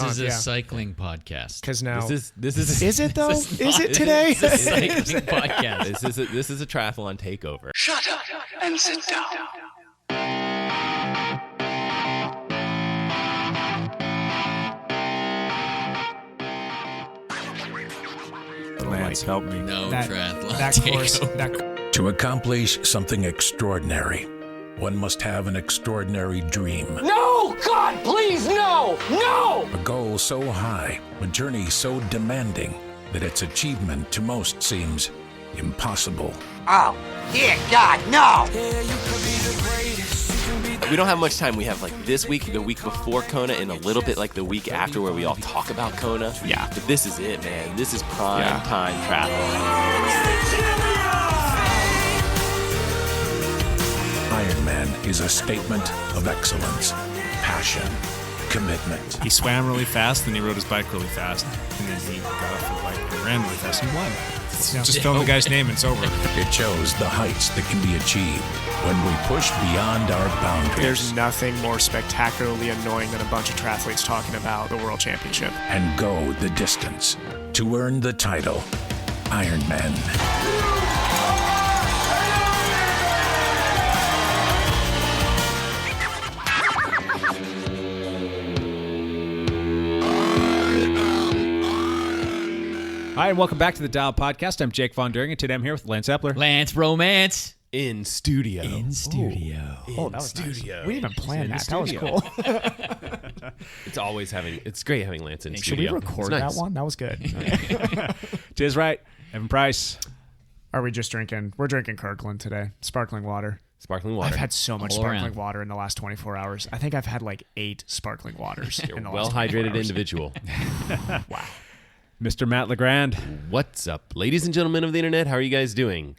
is a cycling podcast. Because now this is is it though? Is it today? It's a cycling podcast. This is a triathlon takeover. Shut up and sit down. Lance, help me. No that, triathlon that course. takeover. To accomplish something extraordinary, one must have an extraordinary dream. No! God, please, no! No! A goal so high, a journey so demanding, that its achievement to most seems impossible. Oh, dear God, no! We don't have much time. We have like this week, the week before Kona, and a little bit like the week after where we all talk about Kona. Yeah. But this is it, man. This is prime time triathlon. Ironman is a statement of excellence, passion, commitment. He swam really fast, then he rode his bike really fast, and then he got off the bike and ran really fast and won. Just film the guy's name and it's over. It shows the heights that can be achieved when we push beyond our boundaries. There's nothing more spectacularly annoying than a bunch of triathletes talking about the World Championship. And go the distance to earn the title, Ironman. Hi, and welcome back to the Dial Podcast. I'm Jake Von During, and today I'm here with Lance Epler. Lance Romance. In studio. In studio. Oh, that was studio. Nice. We didn't even plan that. That was cool. It's great having Lance in Should studio. we record that one? That was good. Tiz right. Evan Price. Are we just drinking? We're drinking Kirkland today. Sparkling water. Sparkling water. I've had so much All sparkling around. water in the last 24 hours. I think I've had like 8 sparkling waters in the last 24 well-hydrated hours. individual. Wow. Mr. Matt LeGrand. What's up, ladies and gentlemen of the internet? How are you guys doing?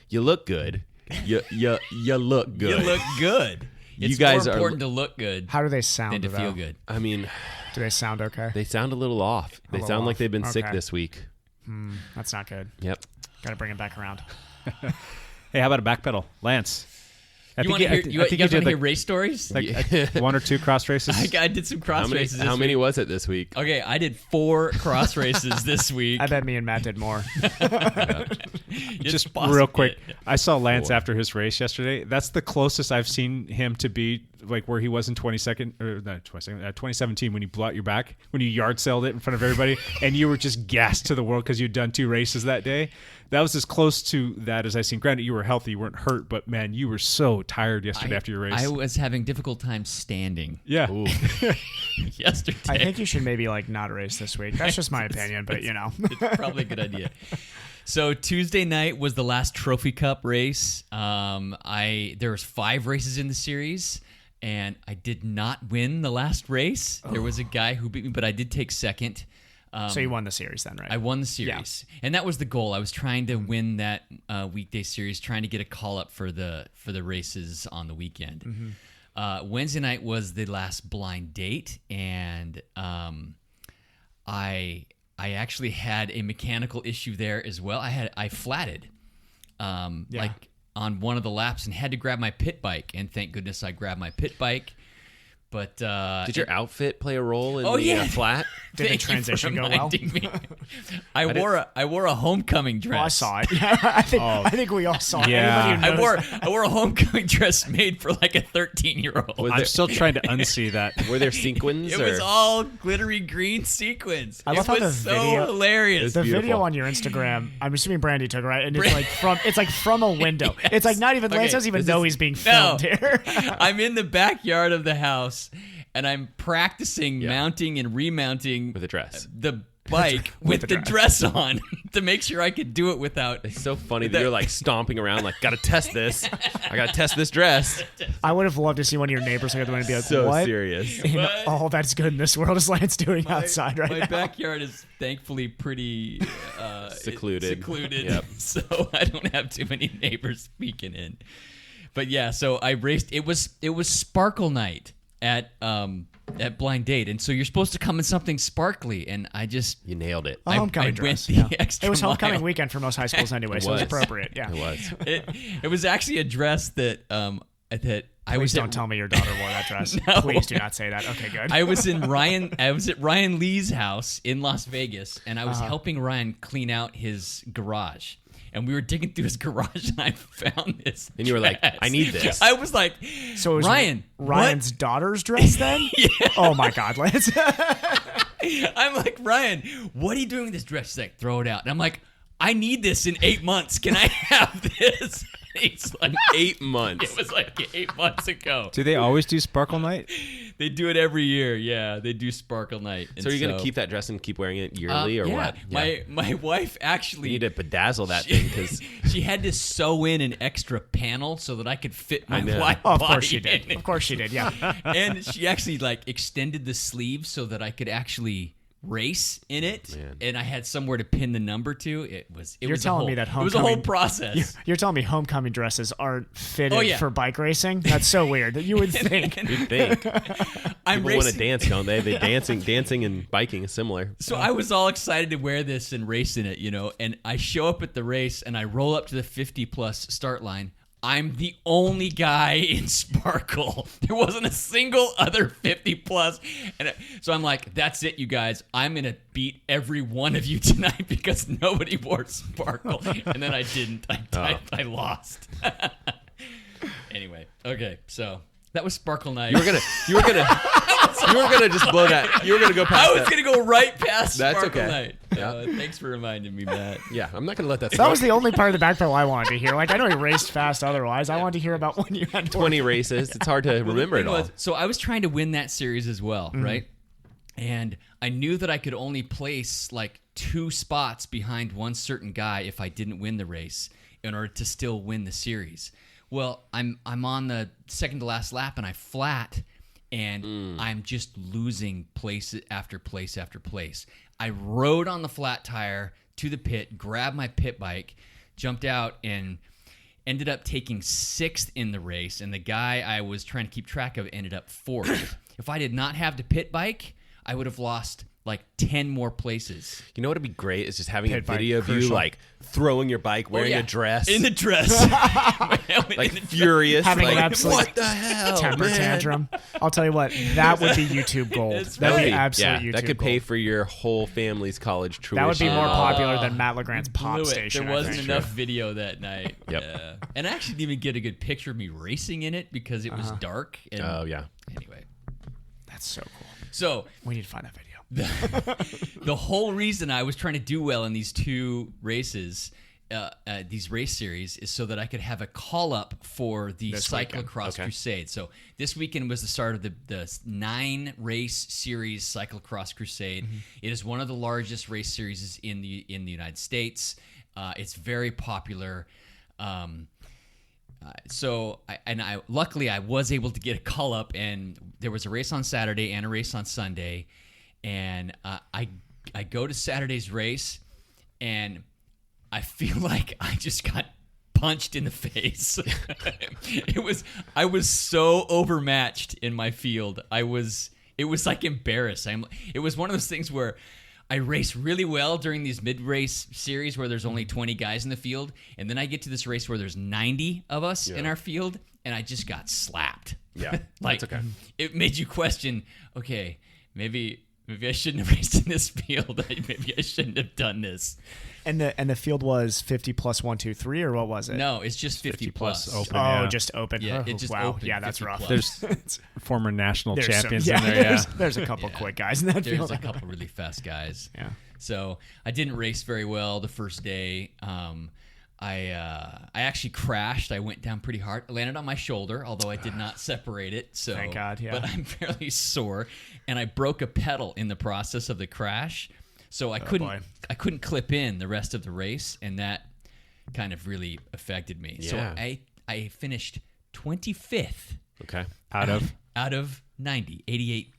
You look good. You look good. You look good. It's You guys more are- important to look good How do they sound? than to though? feel good. I mean, Do they sound okay? they sound a little off. They little sound like off. they've been sick Okay. this week. That's not good. Yep. Got to bring it back around. Hey, how about a backpedal? Lance. You want to hear, you guys want to hear race stories? like 1 or 2 cross races. I did some cross races this How week. many was it this week? Okay, I did 4 cross races this week. I bet me and Matt did more. It's Just possible. real quick, I saw Lance 4. after his race yesterday. That's the closest I've seen him to be like where he was in 2017 when you blew out your back, when you yard sailed it in front of everybody, and you were just gassed to the world because you'd done 2 races that day. That was as close to that as I seen. Granted, you were healthy, you weren't hurt, but man, you were so tired yesterday after your race. I was having difficult time standing yeah. yesterday. I think you should maybe like not race this week. That's just my opinion, but you know. It's probably a good idea. So Tuesday night was the last Trophy Cup race. There was 5 races in the series, and I did not win the last race. There was a guy who beat me, but I did take second. So you won the series then, right? I won the series, and that was the goal. I was trying to win that weekday series, trying to get a call up for the races on the weekend. Wednesday night was the last blind date, and I actually had a mechanical issue there as well. I flatted like on one of the laps and had to grab my pit bike, and thank goodness I grabbed my pit bike. But Did your outfit play a role in Oh, the yeah. Flat? Did the Thank you for transition go well? reminding me. I wore a homecoming dress. Oh, I saw it. I think we all saw it. Yeah. Anybody who noticed- I wore a homecoming dress made for like a 13-year-old. Was I'm there- still trying to unsee that. Were there sequins? It was all glittery green sequins. I love it how was the so video- hilarious. The beautiful. video on your Instagram, I'm assuming Brandy took it, right? And it's like from a window. It's like not even Lance doesn't even know he's being filmed here. I'm in the backyard of the house, and I'm practicing mounting and remounting With a dress. the bike with the dress on to make sure I could do it without. It's so funny that you're like stomping around, like, gotta test this. I gotta test this dress. I would have loved to see one of your neighbors look at the window and be like, So what serious. in all that's good in this world is Lance doing outside right My now? backyard is thankfully pretty Secluded. Secluded, so I don't have too many neighbors peeking in. But yeah, so I raced. It was Sparkle Night at Blind Date, and so you're supposed to come in something sparkly, and I just You nailed it. A homecoming I dress. went the Yeah. extra It was homecoming mile. weekend for most high schools anyway, so it was appropriate. Yeah. It was. It was actually a dress that Please don't tell me your daughter wore that dress. No. Please do not say that. Okay, good. I was at Ryan Lee's house in Las Vegas, and I was helping Ryan clean out his garage. And we were digging through his garage, and I found this. And you were like, dress. I need this. I was like, So it was Ryan's Ryan's daughter's dress then? Yeah. Oh my God, Lance. I'm like, Ryan, what are you doing with this dress? She's like, throw it out. And I'm like, I need this in 8 months. Can I have this? He's like, 8 months. It was like 8 months ago. Do they always do Sparkle Night? They do it every year. Yeah, they do Sparkle Night. So are you going to keep that dress and keep wearing it yearly or what? Yeah. My wife actually... You need to bedazzle that thing because... She had to sew in an extra panel so that I could fit my know. wife's Of body course she did. in. Of course she did, yeah. And she actually extended the sleeves so that I could actually race in it, Man. and I had somewhere to pin the number to. It was You're telling me that it was a whole homecoming- process. You're telling me homecoming dresses aren't fitted Oh, yeah. for bike racing? That's so weird. That you would think. You'd think. I'm People want to racing. dance, don't they? Dancing and biking is similar. So I was all excited to wear this and race in it, and I show up at the race and I roll up to the 50+ start line. I'm the only guy in Sparkle. There wasn't a single other 50+. And so I'm like, that's it, you guys. I'm going to beat every one of you tonight because nobody wore Sparkle. And then I didn't. I lost. Anyway, okay, so that was Sparkle Night. You were gonna just blow that. You were gonna go past I was that. going to go right past That's Sparkle okay. Night. Yeah. Thanks for reminding me, Matt. Yeah, I'm not gonna let that. That was the only part of the backpedal I wanted to hear. Like, I know he raced fast otherwise. I wanted to hear about when you had 20 races. It's hard to remember it thing all. was, so I was trying to win that series as well, right? And I knew that I could only place like 2 spots behind one certain guy if I didn't win the race in order to still win the series. Well, I'm on the second to last lap and I flat, and I'm just losing place after place after place. I rode on the flat tire to the pit, grabbed my pit bike, jumped out, and ended up taking 6th in the race, and the guy I was trying to keep track of ended up 4th. If I did not have the pit bike, I would have lost like 10 more places. You know what would be great is just having a Pit bike, video of you crucial. like throwing your bike, wearing yeah. a dress, In the dress. like furious, Having like an absolute what the hell, temper man? tantrum. I'll tell you what, that would be YouTube gold. It's That would be right. absolute Yeah, YouTube that could gold. pay for your whole family's college tuition. That would be more popular than Matt LeGrand's pop Blew it. station. There I wasn't think. enough video that night. Yep. Yeah. And I actually didn't even get a good picture of me racing in it because it was dark. And Oh yeah. Anyway. That's so cool. So We need to find that video. the whole reason I was trying to do well in these 2 races, these race series, is so that I could have a call up for the This Cyclocross Okay. Crusade. So this weekend was the start of the 9-race series Cyclocross Crusade. It is one of the largest race series in the United States. It's very popular. So luckily I was able to get a call up, and there was a race on Saturday and a race on Sunday, and I go to Saturday's race, and I feel like I just got punched in the face. I was so overmatched in my field. It was like embarrassing. It was one of those things where I race really well during these mid-race series where there's only 20 guys in the field, and then I get to this race where there's 90 of us in our field, and I just got slapped. Yeah, like, that's okay. It made you question, okay, maybe I shouldn't have raced in this field. Maybe I shouldn't have done this. And the field was 50 plus 1, 2, 3, or what was it? No, it's just 50 plus. open. Oh, Yeah. just open. Yeah, Oh, it just wow. opened Yeah, that's 50 rough. plus. There's former national There's champions some, in there. Yeah. There's a couple quick guys in that There's field. a couple really fast guys. Yeah. So I didn't race very well the first day. I actually crashed. I went down pretty hard. I landed on my shoulder, although I did not separate it. So Thank God, yeah. But I'm fairly sore, and I broke a pedal in the process of the crash. So I boy. couldn't clip in the rest of the race, and that kind of really affected me. So Yeah. I finished 25th Okay. Out of 90, 88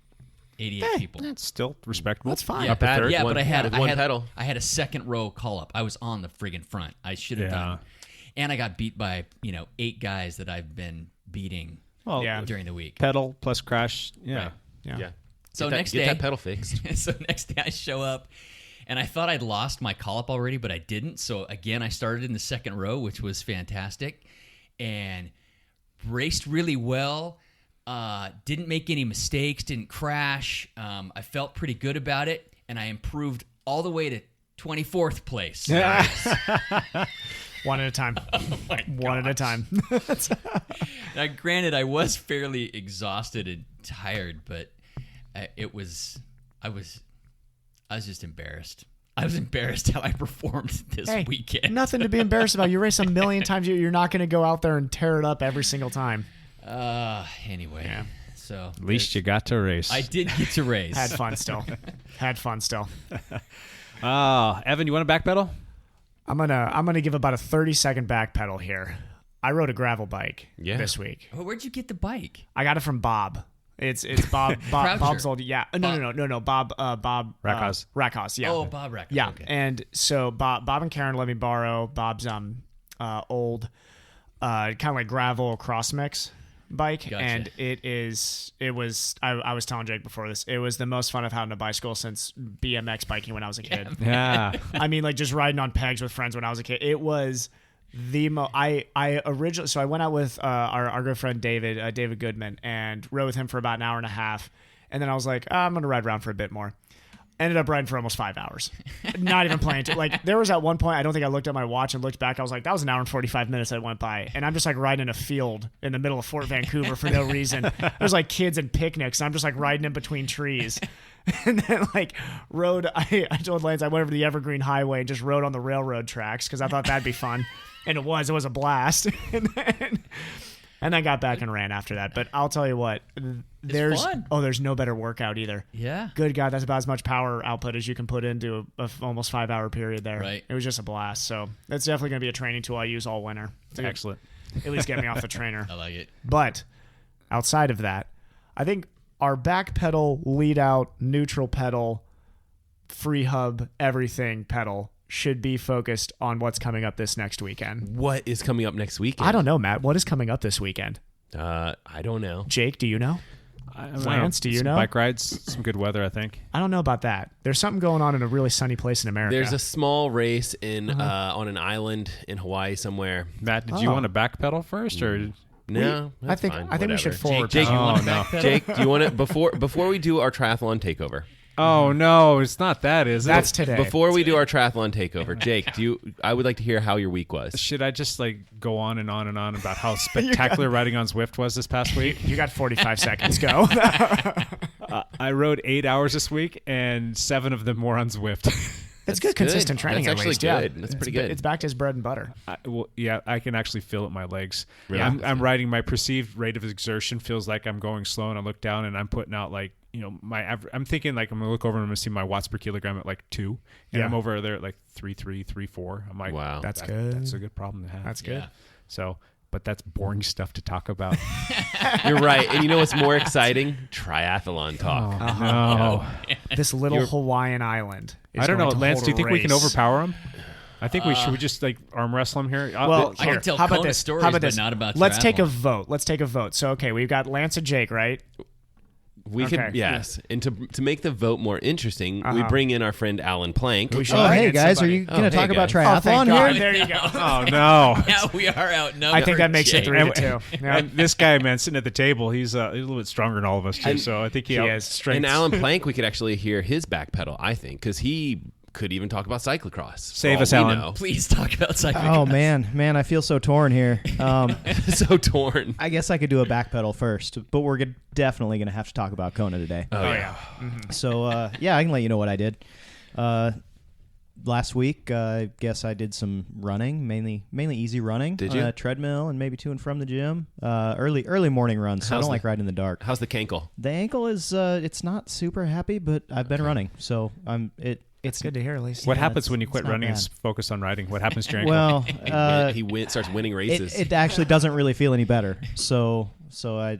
people. That's still respectable. That's fine. Yeah, Not bad. Yeah, One- but I had with one had, pedal. I had a second row call up. I was on the friggin' front. I should have Yeah. done. And I got beat by 8 guys that I've been beating Well, Yeah. during the week. pedal plus crash. Yeah. Right. Yeah. So Get next that, day, get that pedal fixed. so next day I show up, and I thought I'd lost my call up already, but I didn't. So again, I started in the second row, which was fantastic. And raced really well. Didn't make any mistakes. Didn't crash. I felt pretty good about it, and I improved all the way to 24th place. One at a time. One at a time. Now, granted, I was fairly exhausted and tired, but I was just embarrassed. I was embarrassed how I performed this weekend. Nothing to be embarrassed about. You race a million times. You're not going to go out there and tear it up every single time. Anyway. Yeah. So at least you got to race. I did get to race. Had fun still. Evan, you want to backpedal? I'm gonna give about a 30-second backpedal here. I rode a gravel bike this week. Oh, where'd you get the bike? I got it from Bob. It's Bob. Bob's old. Yeah. No. Bob. Rackhaus. Rackhaus. Yeah. Oh, Bob Rackhaus. Yeah. Okay. And so Bob and Karen let me borrow Bob's old kind of like gravel cross mix bike. Gotcha. And I was telling Jake before this, it was the most fun I've had on a bicycle since BMX biking when I was a kid. Yeah. I mean, like just riding on pegs with friends when I was a kid. It was I originally, so I went out with our good friend David Goodman, and rode with him for about an hour and a half, and then I was like, I'm gonna ride around for a bit more. Ended up riding for almost 5 hours, not even planning to. Like, there was at one point, I don't think I looked at my watch and looked back. I was like, that was an hour and 45 minutes that went by, and I'm just like riding in a field in the middle of Fort Vancouver for no reason. There's like kids and picnics, and I'm just like riding in between trees. And then like I told Lance I went over the Evergreen Highway and just rode on the railroad tracks because I thought that'd be fun. And it was a blast. And I got back and ran after that. But I'll tell you what, there's no better workout either. Yeah. Good God, that's about as much power output as you can put into a almost 5 hour period there. Right. It was just a blast. So that's definitely going to be a training tool I use all winter. Excellent. At least get me off the trainer. I like it. But outside of that, I think our back pedal, lead out, neutral pedal, free hub, everything pedal should be focused on what's coming up this next weekend. What is coming up next weekend? I don't know, Matt. What is coming up this weekend? I don't know. Jake, do you know? Lance, do you some know? Bike rides, some good weather, I think. I don't know about that. There's something going on in a really sunny place in America. There's a small race in on an island in Hawaii somewhere. Matt, did you want to backpedal first, or No, I that's think fine. we should Whatever. forward. Jake, you want to no. backpedal? Jake, do you want to before we do our triathlon takeover? Oh no, it's not that, is it? That's today. Before we do our triathlon takeover, Jake, I would like to hear how your week was. Should I just like go on and on and on about how spectacular riding on Zwift was this past week? You got 45 seconds. Go. I rode 8 hours this week, and 7 of them were on Zwift. It's good, consistent training. That's at actually least. Yeah. good. That's pretty good. It's back to his bread and butter. I can actually feel it in my legs. Really? I'm riding. My perceived rate of exertion feels like I'm going slow, and I look down and I'm putting out like, I'm thinking like I'm gonna look over and I'm gonna see my watts per kilogram at like 2, and I'm over there at like 3.3, 3.4. I'm like, wow, that's good. That's a good problem to have. That's good. Yeah. So, but that's boring stuff to talk about. You're right. And you know what's more exciting? Triathlon talk. No. This little Hawaiian island. Is I don't know, going to Lance. hold Do you a think we can race. overpower him? I think we should just like arm wrestle him here. Well, I can here, tell how about Kona this? stories, How about but this? not about Let's take a triathlon. vote. So, okay, we've got Lance and Jake, right? We Okay. could, yes. And to make the vote more interesting, we bring in our friend Alan Plank. We should Oh, bring hey in guys, somebody. are you going to hey, talk about guys. Oh, thank triathlon God. here? There you go. Oh no. Now we are outnumbered. I think that makes it Jake. 3-2. Yeah. And this guy, man, sitting at the table, he's a little bit stronger than all of us too. And So I think he is. outstrengths. And Alan Plank, we could actually hear his back pedal, I think, because he could even talk about cyclocross. Save for us, all we Alan. know. Please talk about cycling. Oh man, I feel so torn here. So torn. I guess I could do a backpedal first, but we're definitely going to have to talk about Kona today. Oh, yeah. So yeah, I can let you know what I did. Last week, I guess I did some running, mainly easy running. Did on you? a treadmill and maybe to and from the gym. Early morning runs. So I don't like riding in the dark. How's the cankle? The ankle is it's not super happy, but I've been running, so It's good to hear, at least. What Yeah, happens it's- when you quit it's not running and bad. focus on riding? What happens to your ankle? well, He starts winning races. it actually doesn't really feel any better. So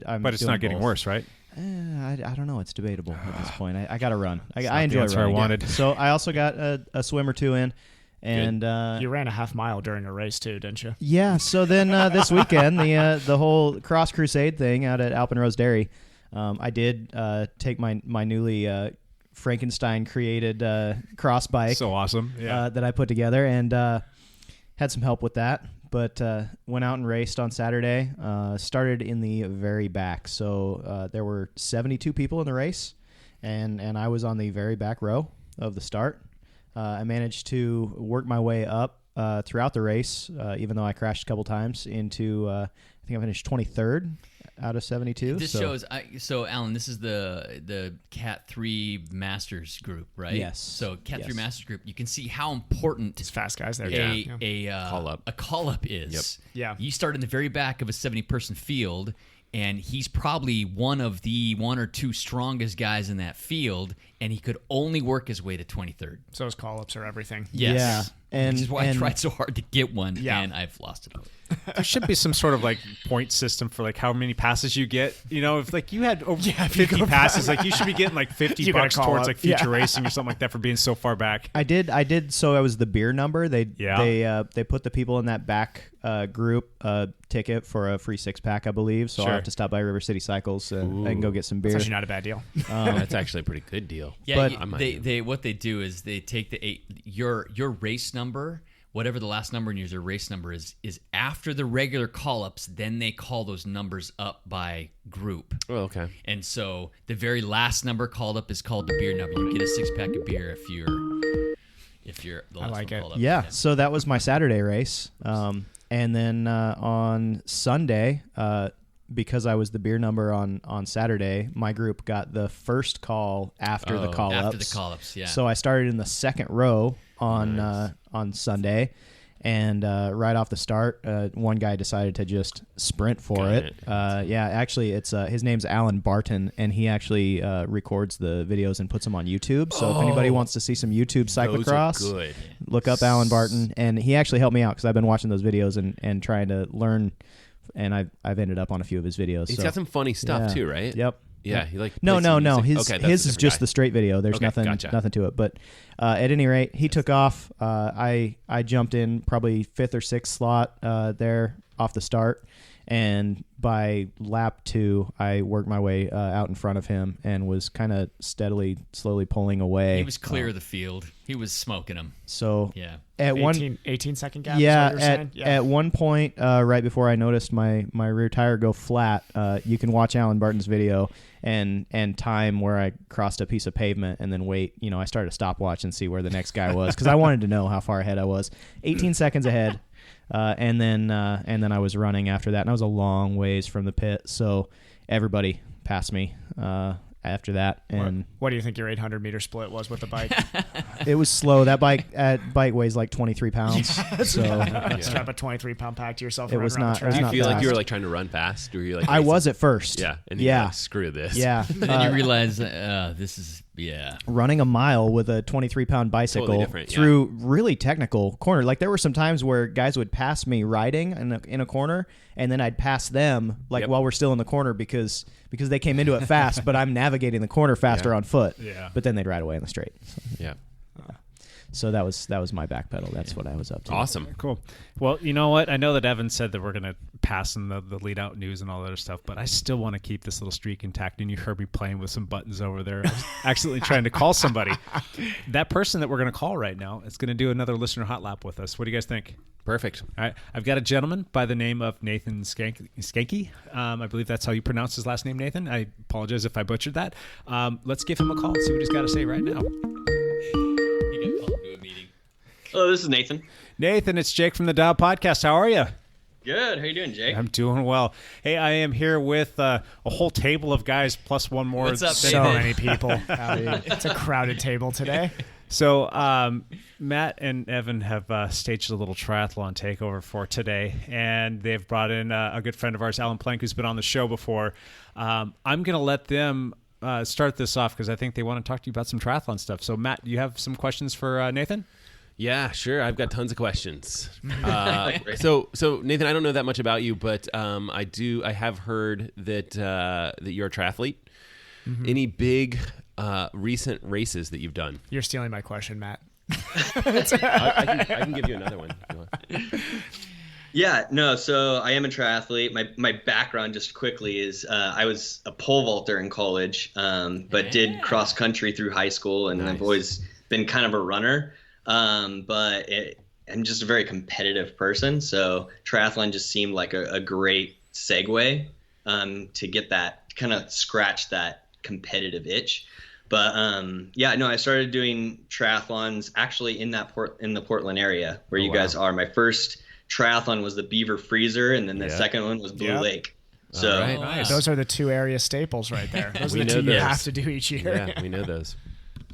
I'm. But it's doing not getting both. worse, right? I don't know. It's debatable at this point. I got to run. I not enjoy the answer I running. wanted. So I also got a swim or two in, and You ran a half mile during a race, too, didn't you? yeah. So then this weekend, the whole cross crusade thing out at Alpenrose Dairy, I did take my newly Frankenstein created cross bike So awesome. Yeah. that I put together, and had some help with that. but went out and raced on Saturday. Started in the very back. So there were 72 people in the race, and I was on the very back row of the start. I managed to work my way up throughout the race, even though I crashed a couple times, into I think I finished 23rd out of 72. This shows. So, Alan, this is the Cat 3 Masters group, right? Yes. So, Cat 3 Yes. Masters group. You can see how important It's fast guys there. a call up is. Yep. Yeah. You start in the very back of a 70-person field, and he's probably one of the 1 or 2 strongest guys in that field, and he could only work his way to 23rd. So those call-ups are everything. Yes. Yeah, and- which is why I and- tried so hard to get one, Yeah. and I've lost it. There should be some sort of like point system for like how many passes you get. You know, if like you had over 50 passes, like you should be getting like 50 You gotta bucks call towards up. like future Yeah. racing or something like that for being so far back. I did. So I was the beer number. They put the people in that back group ticket for a free 6-pack, I believe. So Sure. I'll have to stop by River City Cycles and I can go get some beer. It's actually not a bad deal. That's actually a pretty good deal. Yeah, But- they what they do is they take your race number, whatever the last number in your race number is after the regular call-ups, then they call those numbers up by group. Oh, okay. And so the very last number called up is called the beer number. You get a 6-pack of beer if you're the last like one it. called up. Yeah, so that was my Saturday race. And then on Sunday, because I was the beer number on Saturday, my group got the first call after the call-ups. After the call-ups, yeah. So I started in the second row on Sunday. And right off the start, one guy decided to just sprint for Got it. it. Yeah, actually, it's his name's Alan Barton, and he actually records the videos and puts them on YouTube. So if anybody wants to see some YouTube cyclocross, Those are good. look up Alan Barton. And he actually helped me out because I've been watching those videos and trying to learn. And I've ended up on a few of his videos. He's so. got some funny stuff Yeah. too, right? Yep. Yeah, he like No. plays some music. His Okay, that's his a is different just guy. the straight video. There's Okay, nothing gotcha. to it. But at any rate, he took off. I jumped in probably 5th or 6th slot there off the start, and by lap 2, I worked my way out in front of him and was kind of slowly pulling away. He was clear of the field. He was smoking them. So Yeah. at 18 second gap. yeah, is what you're saying? at one point, right before I noticed my rear tire go flat, you can watch Alan Barton's video and time where I crossed a piece of pavement and then wait. You know, I started a stopwatch and see where the next guy was because I wanted to know how far ahead I was. 18 seconds ahead, and then I was running after that, and I was a long ways from the pit, so everybody passed me after that, and What do you think your 800 meter split was with the bike? it was slow. That bike weighs like 23 pounds, so. Strap a 23-pound pack to yourself. It and was run around not- the it was Do track. you feel like you were fast. like trying to run fast, or were you like? I was at first. Yeah, and you're yeah, like, screw this. yeah. Then you realize this is Running a mile with a 23-pound bicycle Totally different, yeah. through really technical corner. Like there were some times where guys would pass me riding in a corner, and then I'd pass them Yep. while we're still in the corner because they came into it fast, but I'm navigating the corner faster on foot. Yeah. But then they'd ride away in the straight. Yeah. So that was my back pedal. That's what I was up to. Awesome. Cool. Well, you know what? I know that Evan said that we're going to pass in the lead out news and all that other stuff, but I still want to keep this little streak intact. And you heard me playing with some buttons over there. I was accidentally trying to call somebody. That person that we're going to call right now is going to do another listener hot lap with us. What do you guys think? Perfect. All right. I've got a gentleman by the name of Nathan Skankey. I believe that's how you pronounce his last name, Nathan. I apologize if I butchered that. Let's give him a call and see what he's got to say right now. he got called to a meeting. Hello, this is Nathan. Nathan, it's Jake from the Dial Podcast. How are you? Good. How you doing, Jake? I'm doing well. Hey, I am here with a whole table of guys plus one more. What's up, So Nathan? many people. It's a crowded table today. So Matt and Evan have staged a little triathlon takeover for today, and they've brought in a good friend of ours, Alan Plank, who's been on the show before. I'm going to let them start this off because I think they want to talk to you about some triathlon stuff. So, Matt, do you have some questions for Nathan? Yeah, sure. I've got tons of questions. So Nathan, I don't know that much about you, but I have heard that you're a triathlete. Mm-hmm. Any big recent races that you've done? You're stealing my question, Matt. I can give you another one. If you want. Yeah, no. So I am a triathlete. My background, just quickly, is I was a pole vaulter in college, but did cross country through high school, and Nice. I've always been kind of a runner. But I'm just a very competitive person. So triathlon just seemed like a great segue to get that, kind of scratch that competitive itch. But I started doing triathlons actually in the Portland area where you guys are. My first triathlon was the Beaver Freezer, and then the second one was Blue Lake. So nice. Those are the two area staples right there. Those are the two you have to do each year. Yeah, we know those.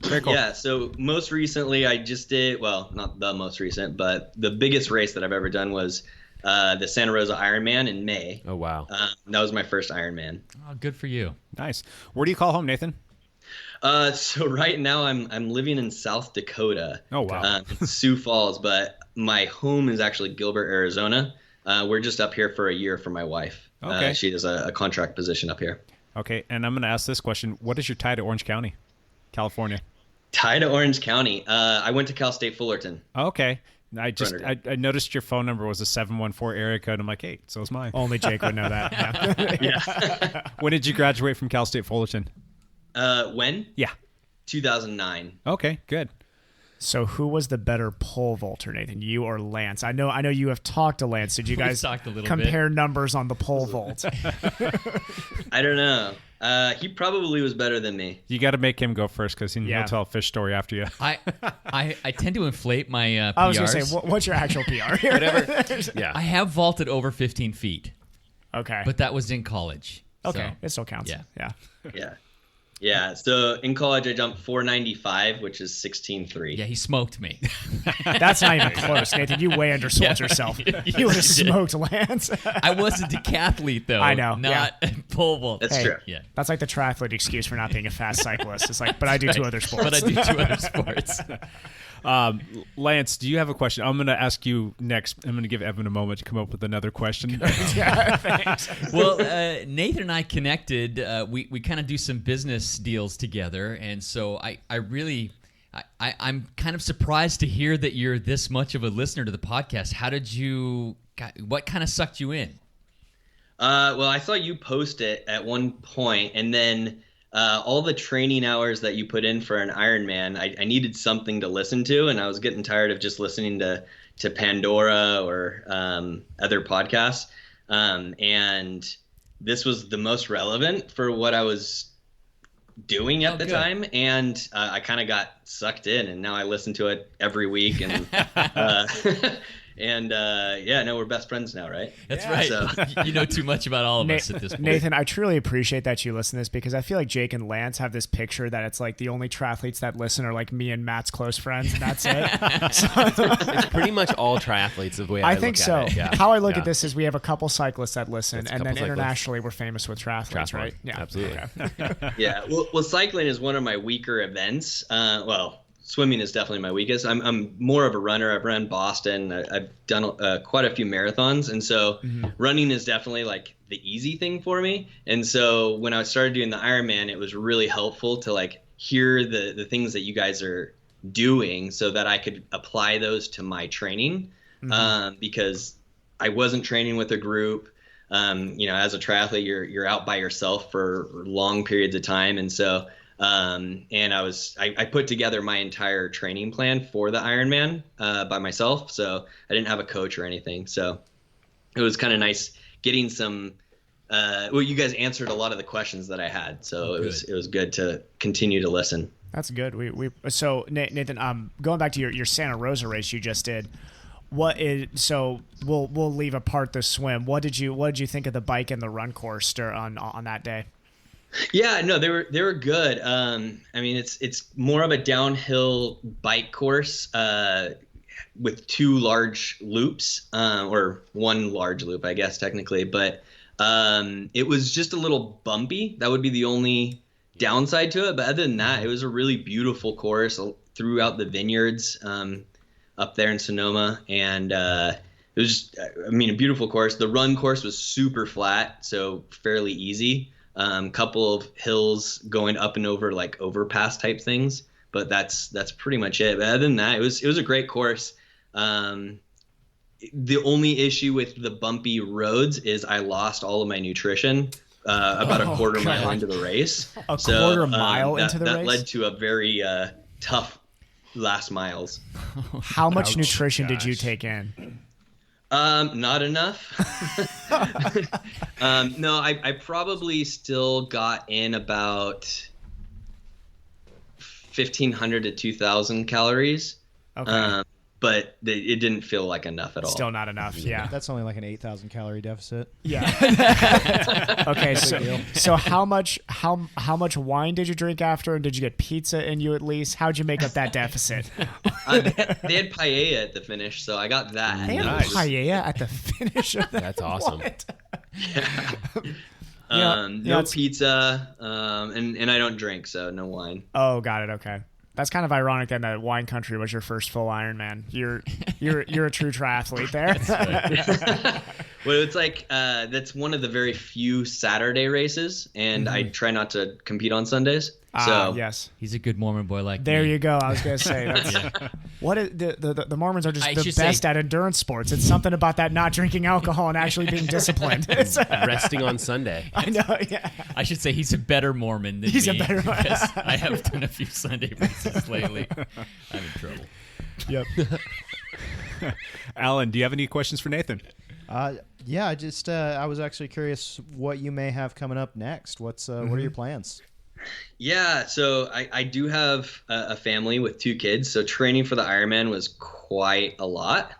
Very cool. Yeah, so most recently I just did, well, not the most recent, but the biggest race that I've ever done was the Santa Rosa Ironman in May. Oh, wow. That was my first Ironman. Oh, good for you. Nice. Where do you call home, Nathan? So right now I'm living in South Dakota. Oh, wow. In Sioux Falls, but my home is actually Gilbert, Arizona. We're just up here for a year for my wife. Okay. She has a contract position up here. Okay, and I'm going to ask this question. What is your tie to Orange County, California? Tie to Orange County. I went to Cal State Fullerton. Okay. I noticed your phone number was a 714 area code. I'm like, hey, so is mine. Only Jake would know that. Yeah. When did you graduate from Cal State Fullerton? When? Yeah. 2009. Okay, good. So who was the better pole vaulter, Nathan? You or Lance? I know you have talked to Lance. Did you guys talked a little compare numbers on the pole vault? I don't know. He probably was better than me. You got to make him go first because he'll tell a fish story after you. I tend to inflate my PRs. I was going to say, what's your actual PR here? Whatever. Yeah. I have vaulted over 15 feet, Okay. but that was in college. Okay. So, It still counts. Yeah. Yeah. Yeah. So in college, I jumped 495, which is 16.3. yeah, he smoked me. That's not even close, Nathan. You way undersold yourself. You would have smoked Lance. I was a decathlete, though. I know, Not pole vault. That's true. Yeah. That's like the triathlete excuse for not being a fast cyclist. It's like, but I do two other sports. But I do two other sports. Lance, do you have a question? I'm going to ask you next. I'm going to give Evan a moment to come up with another question. Yeah, thanks. Well, Nathan and I connected. We kind of do some business deals together, and so I'm kind of surprised to hear that you're this much of a listener to the podcast. What kind of sucked you in? Well, I saw you post it at one point, and then all the training hours that you put in for an Ironman, I needed something to listen to, and I was getting tired of just listening to Pandora or other podcasts. And this was the most relevant for what I was doing at the time, and I kind of got sucked in, and now I listen to it every week, and we're best friends now, right? That's right. So. You know too much about all of us at this point. Nathan, I truly appreciate that you listen to this because I feel like Jake and Lance have this picture that it's like the only triathletes that listen are like me and Matt's close friends, and that's it. It's pretty much all triathlees the way I think look so. at it. Yeah. How I look at this is we have a couple cyclists that listen, It's a and couple then cyclists. internationally we're famous with triathletes, right? Yeah, absolutely. Okay. Yeah. Well, cycling is one of my weaker events. Swimming is definitely my weakest. I'm more of a runner. I've run Boston. I've done quite a few marathons. And so running is definitely like the easy thing for me. And so when I started doing the Ironman, it was really helpful to like hear the things that you guys are doing so that I could apply those to my training. Because I wasn't training with a group. As a triathlete, you're out by yourself for long periods of time. And so I put together my entire training plan for the Ironman by myself. So I didn't have a coach or anything. So it was kind of nice getting some. You guys answered a lot of the questions that I had, so it was good to continue to listen. That's good. So Nathan, going back to your Santa Rosa race you just did. We'll leave apart the swim. What did you think of the bike and the run course on that day? Yeah, no, they were good. I mean, it's more of a downhill bike course with two large loops, or one large loop, I guess technically. But it was just a little bumpy. That would be the only downside to it. But other than that, it was a really beautiful course throughout the vineyards up there in Sonoma, and it was just, I mean, a beautiful course. The run course was super flat, so fairly easy. Couple of hills going up and over like overpass type things, but that's pretty much it. But other than that, it was a great course. The only issue with the bumpy roads is I lost all of my nutrition about a quarter mile into the race. Quarter mile into the race? That led to a very tough last miles. How much nutrition did you take in? Not enough. No, I probably still got in about 1,500 to 2,000 calories. Okay. But it didn't feel like enough at all. Still not enough. Yeah. That's only like an 8,000 calorie deficit. Yeah. Okay. So how much wine did you drink after, and did you get pizza in you at least? How'd you make up that deficit? They had paella at the finish, so I got that. They had paella at the finish of that. That's awesome. No pizza, and I don't drink, so no wine. Oh, got it. Okay. That's kind of ironic then that wine country was your first full Ironman. You're a true triathlete there. Well, it's like that's one of the very few Saturday races, and I try not to compete on Sundays. So yes, He's a good Mormon boy like there me. you go. I was gonna say what is, the Mormons are just I the should best say- at endurance sports. It's something about that not drinking alcohol and actually being disciplined. Resting on Sunday. I know. Yeah. I should say he's a better Mormon than He's a me. better one. because I have done a few Sunday races lately. I'm in trouble. Yep. Alan, do you have any questions for Nathan? Yeah, I just I was actually curious what you may have coming up next. What are your plans? Yeah, so I do have a family with 2 kids, so training for the Ironman was quite a lot.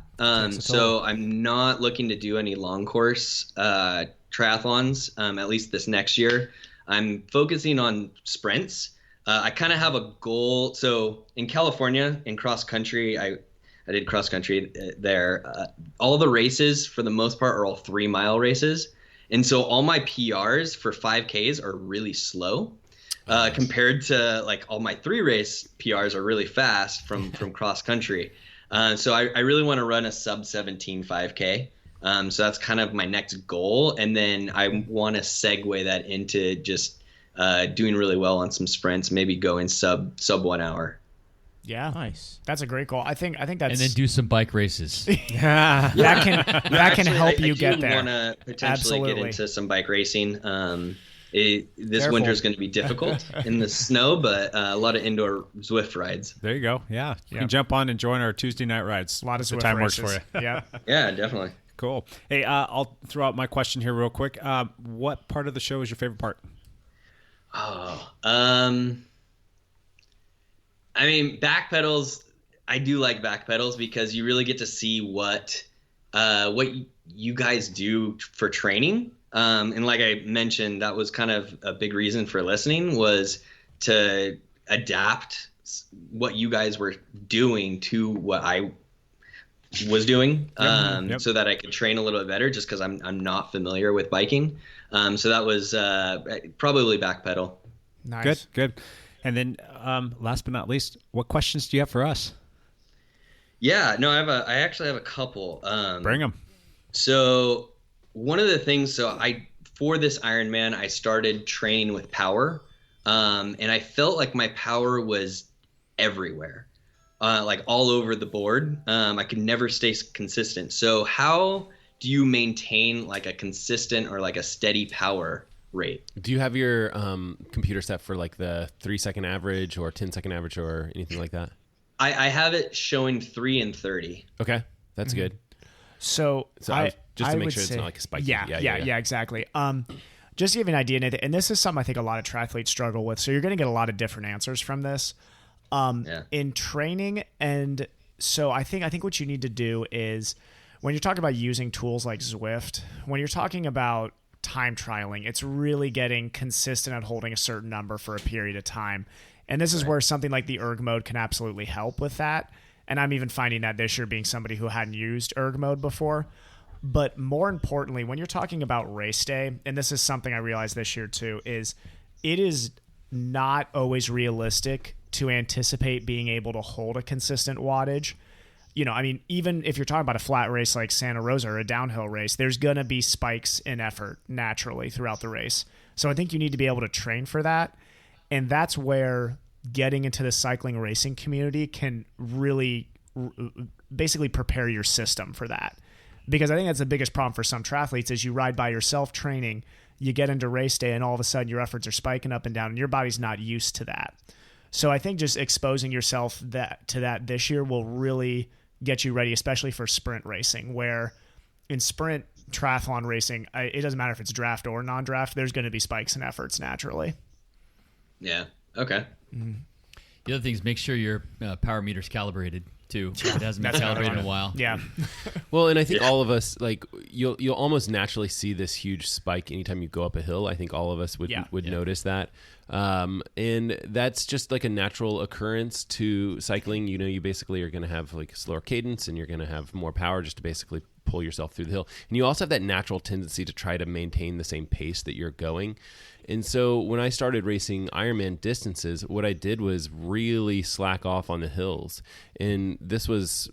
So I'm not looking to do any long course triathlons, at least this next year. I'm focusing on sprints. I kind of have a goal. So in California, in cross country, I did cross country there. All the races, for the most part, are all 3-mile races. And so all my PRs for 5Ks are really slow. Compared to like all my 3-race PRs are really fast from cross country. So I really want to run a sub 17 5K. So that's kind of my next goal. And then I want to segue that into just doing really well on some sprints, maybe going sub 1 hour. Yeah. Nice. That's a great goal. I think that's And then do some bike races. that can Actually, help I you do get there. want to potentially Absolutely. get into some bike racing. This Careful. winter is going to be difficult in the snow, but a lot of indoor Zwift rides. There you go. Yeah. You can jump on and join our Tuesday night rides. A lot of the Zwift time races. works for you. Yeah. Yeah, definitely. Cool. Hey, I'll throw out my question here real quick. What part of the show is your favorite part? I mean, backpedals. I do like backpedals because you really get to see what you guys do for training. And like I mentioned, that was kind of a big reason for listening, was to adapt what you guys were doing to what I was doing, so that I could train a little bit better, just because I'm not familiar with biking. So that was probably backpedal. Nice. Good. And then last but not least, what questions do you have for us? Yeah, no, I actually have a couple. Bring them. So one of the things, for this Ironman, I started training with power, and I felt like my power was everywhere, like all over the board. I could never stay consistent. So how do you maintain like a consistent or like a steady power rate? Do you have your computer set for like the 3-second average or 10-second average or anything like that? I have it showing 3 and 30. Okay, that's good. So Just to I make would sure it's say- not like a spiky. Yeah, exactly. Just to give you an idea, Nathan, and this is something I think a lot of triathletes struggle with. So you're going to get a lot of different answers from this. In training, and so I think what you need to do is, when you're talking about using tools like Zwift, when you're talking about time trialing, it's really getting consistent at holding a certain number for a period of time. And this is where something like the erg mode can absolutely help with that. And I'm even finding that this year, being somebody who hadn't used erg mode before. But more importantly, when you're talking about race day, and this is something I realized this year too, is it is not always realistic to anticipate being able to hold a consistent wattage. You know, I mean, even if you're talking about a flat race like Santa Rosa or a downhill race, there's going to be spikes in effort naturally throughout the race. So I think you need to be able to train for that. And that's where getting into the cycling racing community can really basically prepare your system for that. Because I think that's the biggest problem for some triathletes is you ride by yourself training, you get into race day, and all of a sudden your efforts are spiking up and down, and your body's not used to that. So I think just exposing yourself to that this year will really get you ready, especially for sprint racing, where in sprint triathlon racing, it doesn't matter if it's draft or non-draft, there's going to be spikes in efforts naturally. Yeah. Okay. The other thing is make sure your power meter's calibrated too. It hasn't been calibrated in a while. Yeah. Well, and I think all of us, like, you'll almost naturally see this huge spike anytime you go up a hill. I think all of us would notice that. And that's just like a natural occurrence to cycling. You know, you basically are going to have like a slower cadence and you're going to have more power just to basically pull yourself through the hill. And you also have that natural tendency to try to maintain the same pace that you're going. And so when I started racing Ironman distances, what I did was really slack off on the hills. And this was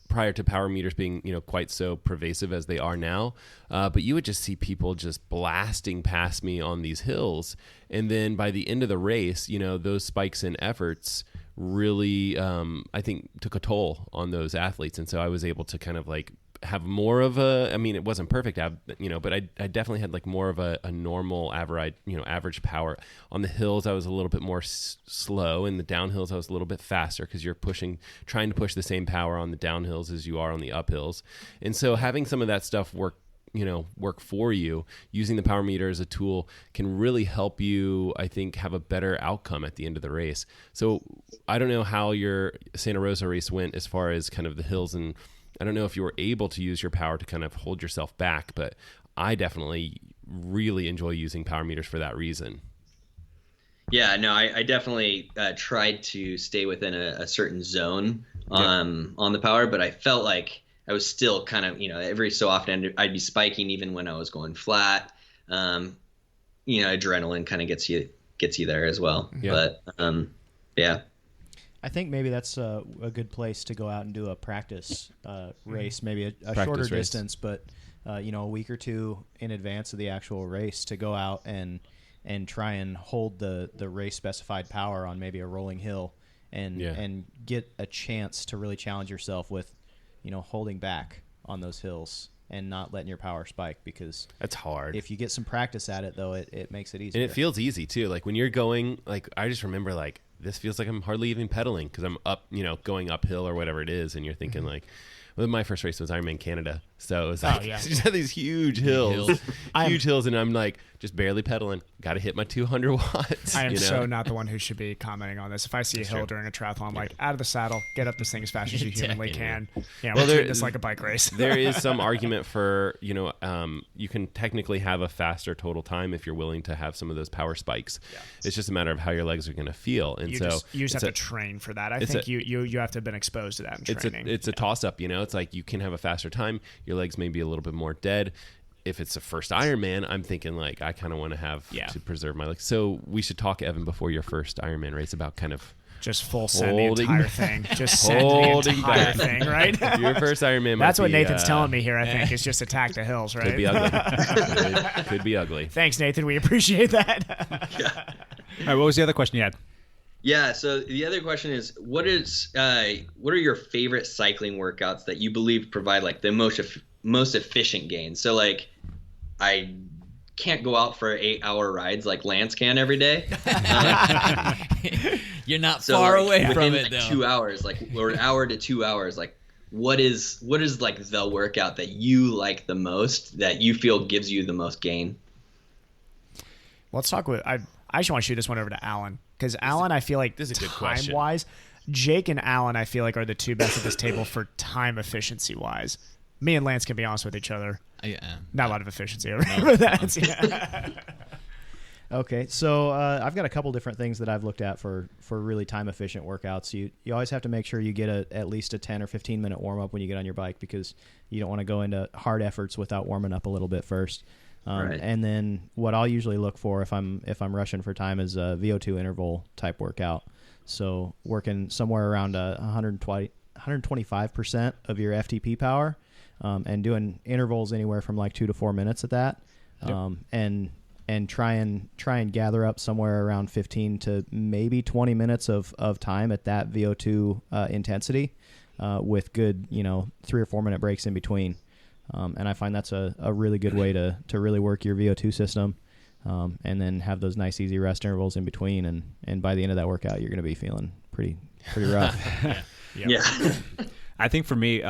prior to power meters being, you know, quite so pervasive as they are now. But you would just see people just blasting past me on these hills. And then by the end of the race, you know, those spikes in efforts really, I think, took a toll on those athletes. And so I was able to kind of like have more of a, I mean, it wasn't perfect, you know, but I definitely had like more of a normal average power. On the hills, I was a little bit more slow. In the downhills, I was a little bit faster because you're trying to push the same power on the downhills as you are on the uphills. And so having some of that stuff work for you, using the power meter as a tool can really help you, I think, have a better outcome at the end of the race. So I don't know how your Santa Rosa race went as far as kind of the hills, and I don't know if you were able to use your power to kind of hold yourself back, but I definitely really enjoy using power meters for that reason. Yeah, no, I definitely tried to stay within a certain zone on the power, but I felt like I was still kind of, you know, every so often I'd be spiking even when I was going flat. You know, adrenaline kind of gets you there as well. Yeah. But yeah. I think maybe that's a good place to go out and do a practice race, maybe a shorter distance, but you know, a week or two in advance of the actual race to go out and try and hold the race specified power on maybe a rolling hill and get a chance to really challenge yourself with, you know, holding back on those hills and not letting your power spike, because that's hard. If you get some practice at it, though, it makes it easier. And it feels easy too. Like when you're going, like I just remember like, this feels like I'm hardly even pedaling because I'm up, you know, going uphill or whatever it is. And you're thinking like, well, my first race was Ironman Canada. So it was like, you just had these huge hills, and I'm like just barely pedaling. Got to hit my 200 watts. I am so not the one who should be commenting on this. If I see a hill during a triathlon, I'm like, out of the saddle, get up this thing as fast as you humanly can. Yeah, well, treat this like a bike race. There is some argument for, you know, you can technically have a faster total time if you're willing to have some of those power spikes. Yeah. It's just a matter of how your legs are going to feel. And you just have to train for that. I think you have to have been exposed to that in training. It's a toss up, you know. It's like you can have a faster time. Your legs may be a little bit more dead. If it's the first Ironman, I'm thinking like I kind of want to have to preserve my legs. So we should talk, Evan, before your first Ironman race about kind of just full send the entire thing. Just send the entire thing, right? Your first Ironman. That's what Nathan's telling me here. I think is just attack the hills, right? Could be ugly. Could be ugly. Thanks, Nathan. We appreciate that. All right. What was the other question you had? Yeah, so the other question is, what are your favorite cycling workouts that you believe provide like the most efficient gains? So like, I can't go out for 8-hour rides like Lance can every day. You're not far away from it, though. 2 hours, like, or an hour to 2 hours, like, what is like the workout that you like the most, that you feel gives you the most gain? Let's talk with. I actually want to shoot this one over to Alan, because Alan, I feel like this is a good question. Time-wise, Jake and Alan, I feel like are the two best at this table for time efficiency-wise. Me and Lance can be honest with each other. Not a lot of efficiency over that. Yeah. Okay, so I've got a couple different things that I've looked at for really time-efficient workouts. You always have to make sure you get at least a 10 or 15-minute warm-up when you get on your bike, because you don't want to go into hard efforts without warming up a little bit first. Right. And then what I'll usually look for if I'm rushing for time is a VO2 interval type workout. So working somewhere around 125% of your FTP power, and doing intervals anywhere from like 2 to 4 minutes at that. Yep. And try and gather up somewhere around 15 to maybe 20 minutes of time at that VO2 intensity, with good 3 or 4 minute breaks in between. And I find that's a really good way to really work your VO2 system. and then have those nice easy rest intervals in between. And by the end of that workout, you're going to be feeling pretty rough. Yeah. I think for me,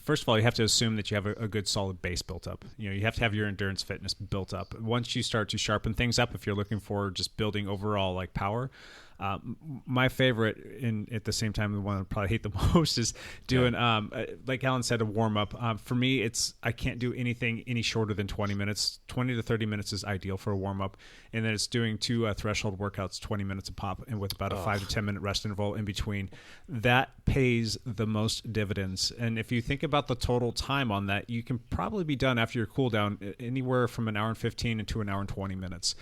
first of all, you have to assume that you have a good solid base built up. You have to have your endurance fitness built up. Once you start to sharpen things up, if you're looking for just building overall like power, my favorite, and at the same time the one I probably hate the most, is doing like Alan said, a warm up. For me, I can't do anything any shorter than 20 minutes. 20 to 30 minutes is ideal for a warm up, and then it's doing 2 threshold workouts, 20 minutes a pop, and with about a 5 to 10 minute rest interval in between. That pays the most dividends. And if you think about the total time on that, you can probably be done after your cool down anywhere from an hour and 15 to an hour and 20 minutes.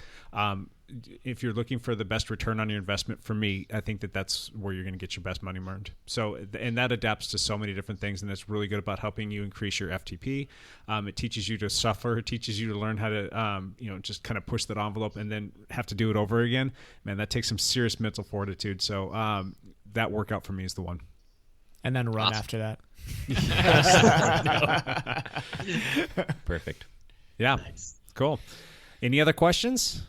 If you're looking for the best return on your investment, for me, I think that's where you're going to get your best money earned. So, and that adapts to so many different things, and it's really good about helping you increase your FTP. It teaches you to suffer. It teaches you to learn how to, just kind of push that envelope and then have to do it over again. Man, that takes some serious mental fortitude. So that workout for me is the one. And then run after that. Perfect. Yeah. Nice. Cool. Any other questions?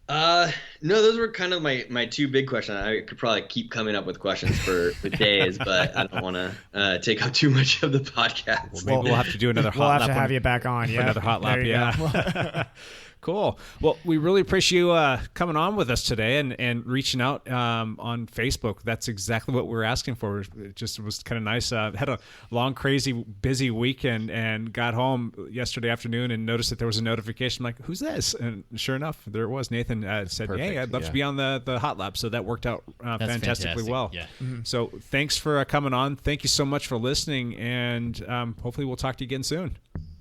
No, those were kind of my 2 big questions. I could probably keep coming up with questions for days, but I don't want to take up too much of the podcast. Well, maybe we'll have to do another hot lap. We'll have to have you back on. Yeah, another hot lap. Yeah. Cool. Well, we really appreciate you coming on with us today and reaching out on Facebook. That's exactly what we're asking for. It just was kind of nice. Had a long, crazy, busy weekend and got home yesterday afternoon and noticed that there was a notification. I'm like, who's this? And sure enough, there it was. Nathan said, Perfect. hey, I'd love to be on the hot lap. So that worked out fantastically well. Yeah. Mm-hmm. So thanks for coming on. Thank you so much for listening. And hopefully we'll talk to you again soon.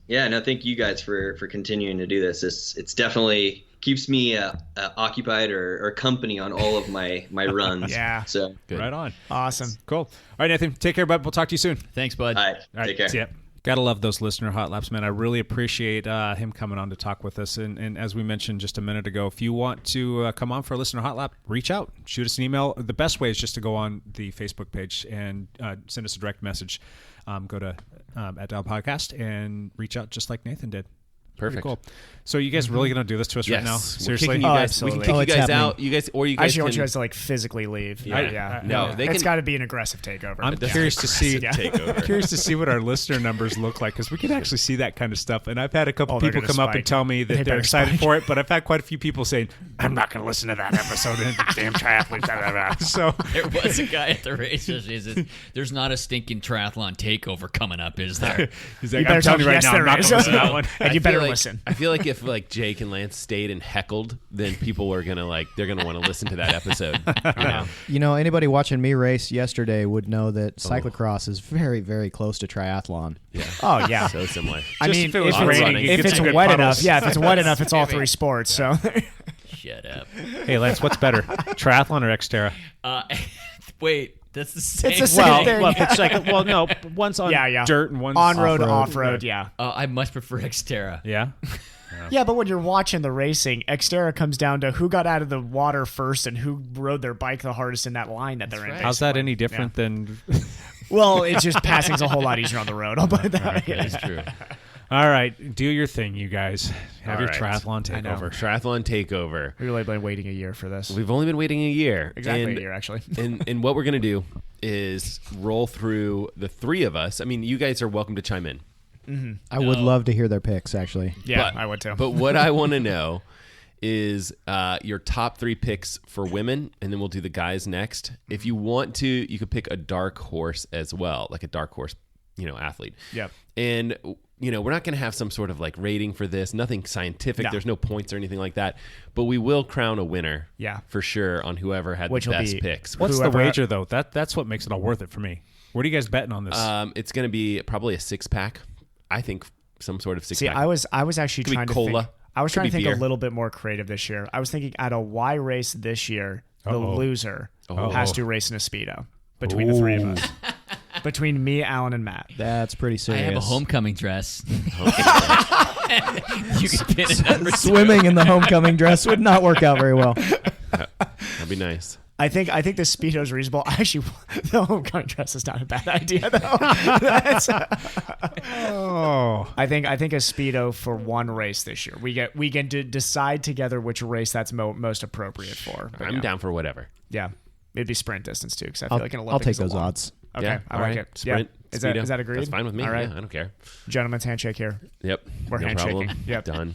Yeah, no, thank you guys for continuing to do this. It's definitely keeps me occupied or company on all of my runs. Yeah. So Good. Right on. Awesome. Cool. All right, Nathan, take care, bud. We'll talk to you soon. Thanks, bud. all right, take care. See ya. Gotta love those listener hot laps, man. I really appreciate him coming on to talk with us. And as we mentioned just a minute ago, if you want to come on for a listener hot lap, reach out, shoot us an email. The best way is just to go on the Facebook page and send us a direct message. Go to @Dial Podcast and reach out just like Nathan did. Perfect. Pretty cool. So you guys really going to do this to us right now? Seriously? We can absolutely. kick you guys out. You guys Actually, I want you guys to physically leave. Yeah. It's got to be an aggressive takeover. I'm curious to see takeover. curious to see what our listener numbers look like, because we can actually see that kind of stuff. And I've had a couple they're people gonna come up spike. and tell me that they're excited for it, but I've had quite a few people saying, "I'm not going to listen to that episode." And damn triathletes. Blah, blah, blah. So There was a guy at the race that says, there's not a stinking triathlon takeover coming up, is there? he's You like, better "I'm telling you tell me right yes, now, I'm there not going is." to listen to that one." And you I better feel like- listen. I feel like if Jake and Lance stayed and heckled, then people are gonna they're gonna want to listen to that episode. You know, anybody watching me race yesterday would know that cyclocross is very, very close to triathlon. Yeah. Oh, yeah. So similar. I Just mean, if it was if raining, you if get it's some good wet puddles. enough, if it's wet enough, it's all 3 sports. So Shut up. Hey, Lance, what's better, triathlon or Xterra? Wait, that's the same. It's the same thing. Well, it's like, no, one's on dirt and one's on-road, off-road. off-road, yeah. I much prefer Xterra. Yeah. Yeah, but when you're watching the racing, Xterra comes down to who got out of the water first and who rode their bike the hardest in that line that they're in. right. How's that basically. any different than? Well, it's just passing's a whole lot easier on the road. I'll put it that way. That's true. All right, do your thing, you guys. Have All your right. triathlon I know. takeover. Triathlon Takeover. We've really been waiting a year for this. We've only been waiting a year. Exactly And- a year, actually. and what we're gonna do is roll through the 3 of us. I mean, you guys are welcome to chime in. I would love to hear their picks, actually. Yeah, But- I would too. But what I want to know is your top 3 picks for women, and then we'll do the guys next. If you want to, you could pick a dark horse as well, like a dark horse, athlete. Yep. And we're not going to have some sort of like rating for this. Nothing scientific. No. There's no points or anything like that. But we will crown a winner. Yeah. For sure on whoever had Which the will best be- picks. What's Whoever- the wager though? That's what makes it all worth it for me. What are you guys betting on this? It's going to be probably a 6-pack. I think some sort of 6-pack. See, I was actually Could be trying to cola. think. I was Could trying to be think beer. a little bit more creative this year. I was thinking at a Y race this year, the loser has to race in a Speedo between the 3 of us. Between me, Alan, and Matt. That's pretty I serious. have a homecoming dress. You can pin a number 2. Swimming in the homecoming dress would not work out very well. That'd be nice. I think the Speedo is reasonable. Actually, the homecoming dress is not a bad idea though. I think a Speedo for one race this year. We can decide together which race that's most appropriate for. But I'm down for whatever. Yeah, it'd be sprint distance too, because I feel like an Olympics I'll take is a those long. odds. Okay, Yeah, I all like right. it. Sprint, yeah. Speedo. Is that agreed? That's fine with me. All right. Yeah, I don't care. Gentleman's handshake here. Yep. We're no handshaking. problem. Yep. Done.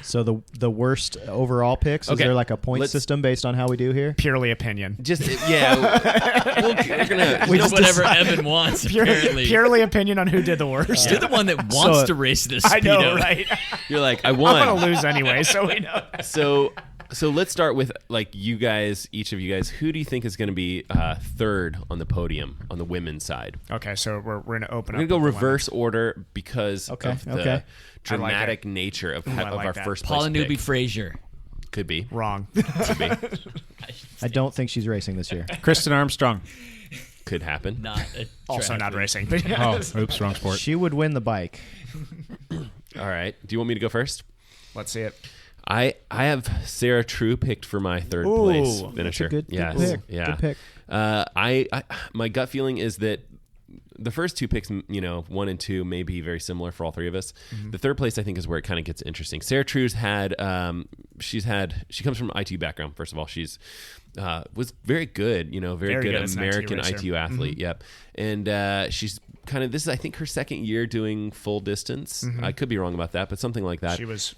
So the worst overall picks, is Okay, there like a point let's- system based on how we do here? Purely opinion. Just we're gonna. Whatever Evan wants, apparently. Purely opinion on who did the worst. You're the one that wants to race this Speedo. I know, right? You're like, I I'm won. gonna lose anyway, so we know. So let's start with like you guys, each of you guys. Who do you think is going to be third on the podium on the women's side? Okay, so we're gonna open. We're up gonna go with the reverse order because of the dramatic it. nature of I of like our that. first Paula place Newby pick. Frazier. Could be. women. Wrong. Could be. I don't think she's racing this year. Kristen Armstrong. Could happen. Not a Also not triathlete. racing. Oh, oops, wrong sport. She would win the bike. All right. Do you want me to go first? Let's see it. I have Sarah True picked for my third Ooh, place that's a finisher. Good yes. pick. Yeah. Good pick. I my gut feeling is that the first two picks, 1 and 2, may be very similar for all three of us. The third place, I think, is where it kind of gets interesting. Sarah True's had, she comes from an ITU background. First of all, she's was very good, very good as an American ITU racer. ITU athlete. Yep, and she's kind of, this is I think her second year doing full distance. I could be wrong about that, but something like that. She was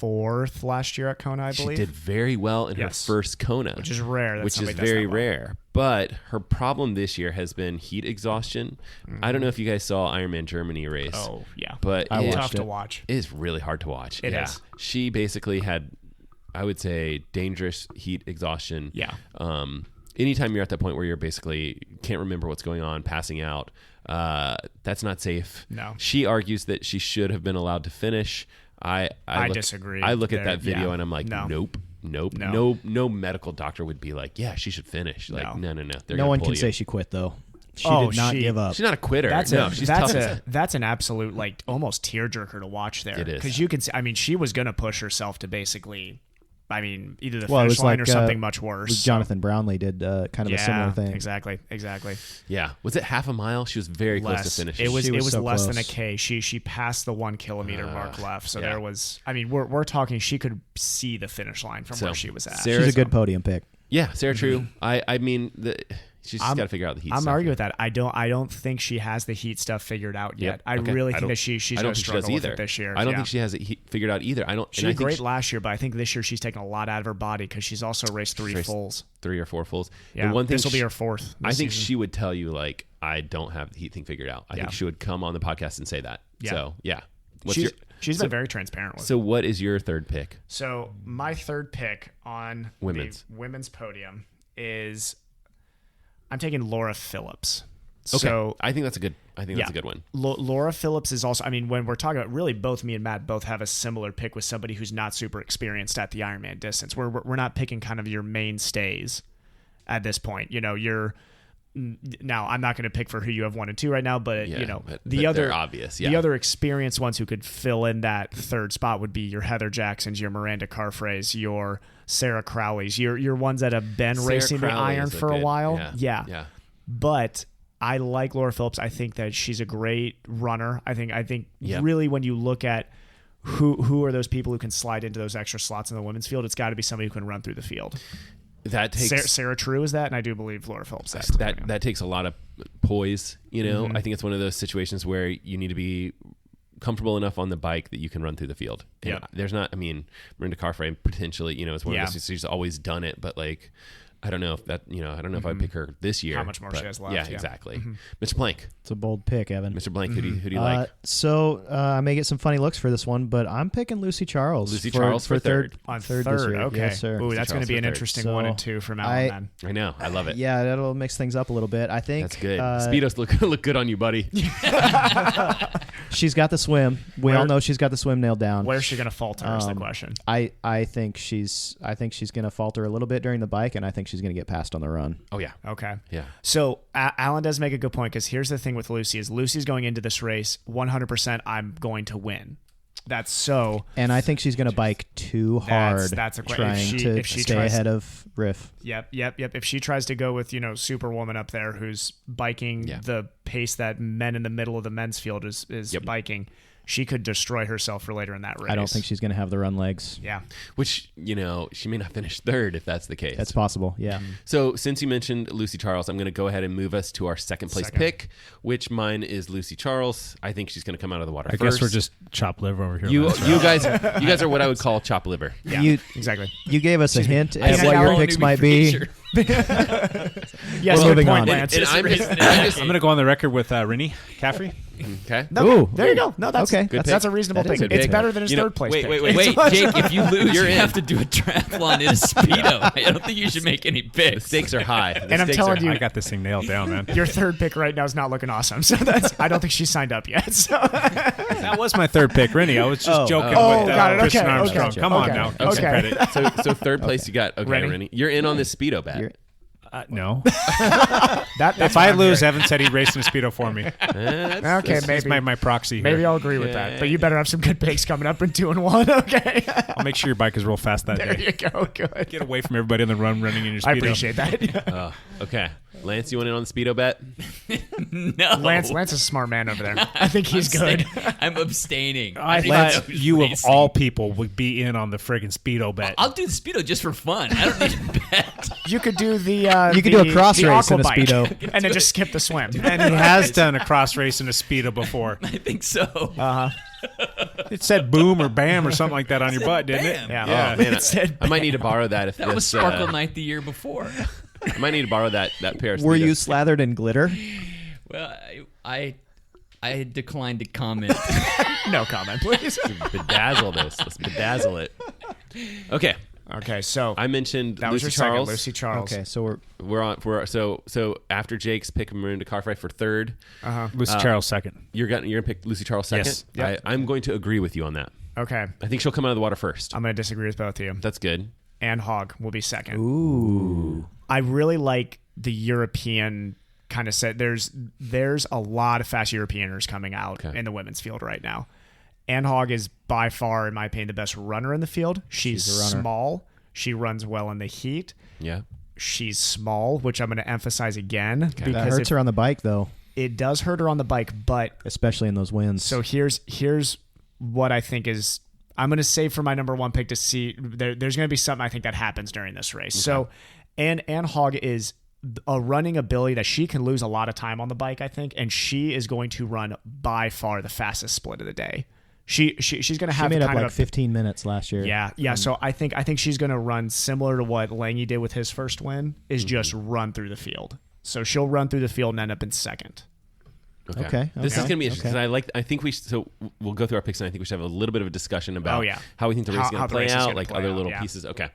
4th last year at Kona, I She believe. did very well in Yes. her first Kona, Which is rare that which is somebody does very that well. rare. But her problem this year has been heat exhaustion. I don't know if you guys saw Ironman Germany race. Oh yeah, but I watched tough to it. watch. it is really hard to watch. It is. She basically had, I would say, dangerous heat exhaustion. Yeah. Anytime you're at that point where you're basically can't remember what's going on, passing out, that's not safe. No. She argues that she should have been allowed to finish. I disagree. I look at There- that video yeah. and I'm like, No. nope. No. No medical doctor would be like, yeah, she should finish. Like, no. They're No gonna one pull can you. say she quit though. She Oh, did not she- give up. She's not a quitter. That's she's tough. that's an absolute like almost tearjerker to watch there. It is. Because you can see. I mean, she was gonna push herself to basically. I mean, either the Well, it finish was line like, or something much worse. Jonathan Brownlee did kind of a similar thing. Exactly. Yeah. Was it half a mile? She was very close to Less. finishing. It was She was so less than a close. K. She passed the 1 kilometer mark left. So yeah. there was. I mean, we're talking. She could see the finish line from So, where she was at. Sarah- She's a good podium pick. Yeah, Sarah True. I mean, she's just got to figure out the heat. I'm stuff. arguing with that. I don't think she has the heat stuff figured out yet. Yep. I Okay. really I think don't- that she's I going don't to think she does struggle with either it this year. I don't Yeah. think she has it figured out either. I don't. She and I did think great last year, but I think this year she's taken a lot out of her body because she's also raced 3 raced fulls. 3 or 4 fulls. Yeah, the one thing this will be she- her 4th. I this think season. she would tell you like, I don't have the heat thing figured out. I Yeah. think she would come on the podcast and say that. Yeah. So yeah. What's She's so- been very transparent with it. So what is your third pick? So my third pick on Women's. the women's podium is I'm taking Laura Phillips. Okay. So I think that's a good. That's a good one. Laura Phillips is also. I mean, when we're talking about really, both me and Matt both have a similar pick with somebody who's not super experienced at the Ironman distance. We're not picking kind of your mainstays at this point. You're. Now, I'm not going to pick for who you have 1 and 2 right now, but but the other they're obvious. the Yeah. other experienced ones who could fill in that third spot would be your Heather Jacksons, your Miranda Carfrays, your Sarah Crowleys, your ones that have been Sarah racing the Crowley iron is a for a good- while. Yeah. But I like Laura Phillips. I think that she's a great runner. I think Yeah. really when you look at who are those people who can slide into those extra slots in the women's field, it's got to be somebody who can run through the field. That takes Sarah True is that, and I do believe Laura Phillips is that takes a lot of poise. Mm-hmm. I think it's one of those situations where you need to be comfortable enough on the bike that you can run through the field. And Yep. there's not. I mean, Miranda Carfrae potentially, is one Yeah. of those. She's always done it, but like, I don't know if that. I don't know if I'd pick her this year. How much more but she has left, Yeah, yeah. exactly. Mr. Blank, It's a bold pick, Evan. Mr. Blank, who do you like? So I may get some funny looks for this one, but I'm picking Lucy Charles. Lucy Charles for third. on third third. this year. Okay. Yes, sir. Ooh, that's going to Charles be for an third. interesting So 1 and 2 from Alan. Then. I know. I love it. Yeah, that'll mix things up a little bit. I think That's good. uh, Speedos look good on you, buddy. she's got the swim. We all Where- know she's got the swim nailed down. Where's she going to falter? Is the question. I think she's going to falter a little bit during the bike, and I think she's going to get passed on the run. Oh yeah. Okay. Yeah. So Alan does make a good point because here's the thing with Lucy is Lucy's going into this race 100%. I'm going to win. That's so. And I think she's going to bike too hard, That's a trying to stay ahead of Riff. Yep. If she tries to go with, Superwoman up there who's biking the pace that men in the middle of the men's field is biking, she could destroy herself for later in that race. I don't think she's going to have the run legs. Yeah. Which, she may not finish third if that's the case. That's possible, yeah. So since you mentioned Lucy Charles, I'm going to go ahead and move us to our second place pick, which mine is Lucy Charles. I think she's going to come out of the water first. I guess we're just chopped liver over here. You guys are what I would call chop liver. Yeah, exactly. You gave us a hint at what your picks might be. Yes, we're moving point, on. Lance. I'm going to go on the record with Rennie Caffrey. Okay. No, there you go. No, that's okay. That's a reasonable pick. It's better than his third place. Wait, Jake. If you lose, you have to do a triathlon in a Speedo. I don't think you should make any picks. The stakes are high. I'm telling you, I got this thing nailed down, man. Your third pick right now is not looking awesome. So I don't think she's signed up yet. So that was my third pick, Rennie. I was just joking with Kristen Armstrong. Okay, Come on now. Give some credit. So third place you got Rennie. You're in on this Speedo bet. No. That's if I lose, Evan said he'd race in a Speedo for me. Okay, maybe. He's my proxy here. Maybe I'll agree with that. But you better have some good picks coming up in 2 and 1, okay? I'll make sure your bike is real fast that There day. you go. Good. Get away from everybody on the run running in your Speedo. I appreciate that. Okay. Lance, you want in on the Speedo bet? No. Lance is a smart man over there. I think he's good. I'm abstaining. I thought you of all people would be in on the friggin' Speedo bet. I'll do the Speedo just for fun. I don't need to bet. You could do the you could do a cross race in a aqua bike Speedo. and then just skip the swim. And he has done a cross race in a Speedo before. I think so. It said boom or bam or something like that on your butt, didn't it? bam. Yeah. Oh, man, I might need to borrow that if That was Sparkle Night the year before. I might need to borrow that pair of Were Speedos. you slathered in glitter? Well, I declined to comment. No comment, please. Bedazzle this. Let's bedazzle it. Okay. Okay, so I mentioned that was Lucy your Charles. second, Lucy Charles. Okay, so So after Jake's pick Miranda Cartwright for third, Lucy Charles second. you're gonna pick Lucy Charles second. Yes. Yep. I'm going to agree with you on that. Okay, I think she'll come out of the water first. I'm going to disagree with both of you. That's good. And Hogg will be second. ooh. I really like the European kind of set. There's a lot of fast Europeaners coming out in the women's field right now. Anne Hogg is by far, in my opinion, the best runner in the field. She's a runner. small. She runs well in the heat. Yeah. She's small, which I'm going to emphasize again. That hurts her on the bike, though, It does hurt her on the bike, but especially in those winds. so here's what I think is. I'm going to save for my number one pick to see. There's going to be something I think that happens during this race. Okay. So, Anne Hogg is a running ability that she can lose a lot of time on the bike, I think, and she is going to run by far the fastest split of the day. She's going to have she made up kind like of 15 minutes last year. Yeah. So I think she's going to run similar to what Lange did with his first win, is just run through the field. So she'll run through the field and end up in second. Okay. This is going to be interesting because I think we'll go through our picks and I think we should have a little bit of a discussion about how we think the race is going to play out, like other little pieces. Okay.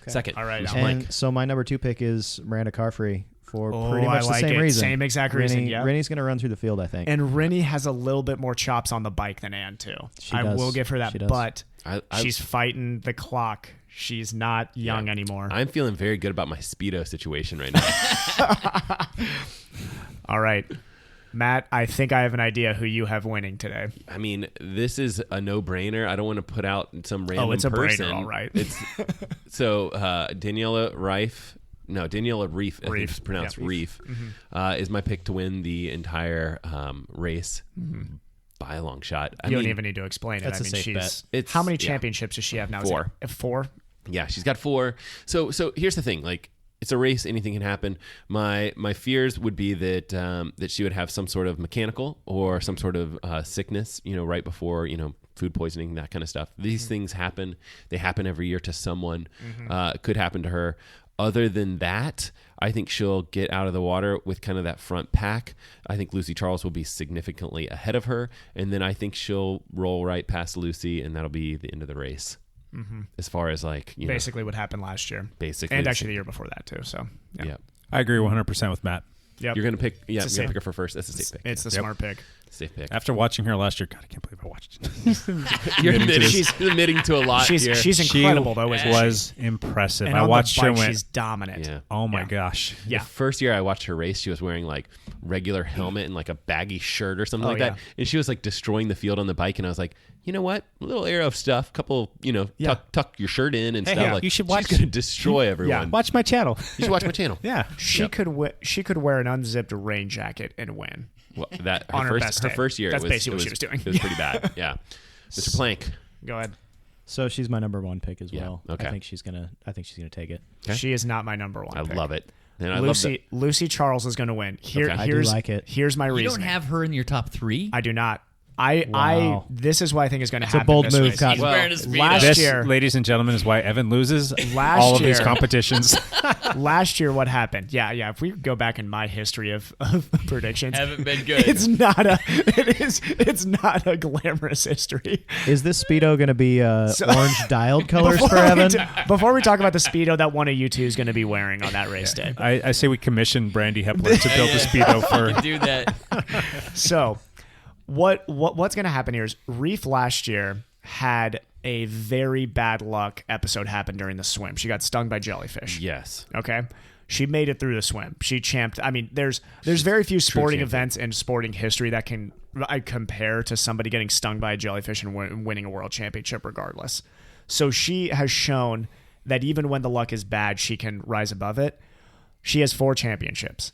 Second. All right. And so my number 2 pick is Miranda Carfrey for pretty much the like same it. reason. Same exact reason. Yeah. Rennie's going to run through the field, I think. And Rennie has a little bit more chops on the bike than Anne too. She I does. will give her that, She does. but she's fighting the clock. She's not young anymore. I'm feeling very good about my Speedo situation right now. All right. Matt, I think I have an idea who you have winning today. I mean, this is a no-brainer. I don't want to put out some random it's a person. brainer, all right. So Daniela Reif, I think it's pronounced Reif, is my pick to win the entire race by a long shot. You don't even need to explain it. That's I mean, a safe bet. How many championships does she have now? 4. 4? Yeah, she's got 4. So here's the thing, like, it's a race. Anything can happen. My fears would be that she would have some sort of mechanical or some sort of sickness, right before, food poisoning, that kind of stuff. These things happen. They happen every year to someone. Could happen to her. Other than that, I think she'll get out of the water with kind of that front pack. I think Lucy Charles will be significantly ahead of her. And then I think she'll roll right past Lucy, and that'll be the end of the race. As far as basically what happened last year, and actually the year before that too. So yeah. I agree 100% with Matt. Yep. You're gonna pick. Yeah, you're gonna pick her for first. That's a safe pick. It's the smart pick. Safe pick. After watching her last year, God, I can't believe I watched it. You're admitting to a lot here. She's incredible, though, isn't she? Was impressive. And I on watched the her bike, win. she's dominant. Yeah. Oh my gosh. Yeah. The first year I watched her race, she was wearing like regular helmet and like a baggy shirt or something like yeah. that. And she was like destroying the field on the bike. And I was like, you know what? A little aero stuff, couple, tuck your shirt in and stuff. Like, you should watch. She's going to destroy everyone. Watch my channel. You should watch my channel. Yeah. She could wear an unzipped rain jacket and win. Well, that On her her best day. first year, That's it was, basically what she was doing. It was pretty bad. Yeah. Mr. Plank. Go ahead. So she's my number 1 pick as Yeah, well. okay. I think she's gonna take it. Okay. She is not my number 1 I pick. love it. And I Lucy Charles is going to win. Okay. I do like it. Here's my You reason. don't have her in your top 3? I do not. Wow. This is what I think is going to It's a happen. bold this move, race. Cotton. He's wearing a Speedo. last This, year- ladies and gentlemen, is why Evan loses Last all of these year- competitions. Last year, what happened? Yeah. If we go back in my history of predictions, Haven't been good. It's not a glamorous history. Is this Speedo gonna be orange dialed colors for Before Evan? before we talk about the Speedo that one of you two is going to be wearing on that race day. I say we commission Brandy Hepler to build the Speedo You for. do that. So, what's going to happen here is Reef last year had a very bad luck episode happen during the swim. She got stung by jellyfish. Yes. Okay. She made it through the swim. She champed. I mean, there's very few sporting champion. events in sporting history that can I compare to somebody getting stung by a jellyfish and winning a world championship regardless. So she has shown that even when the luck is bad, she can rise above it. She has 4 championships.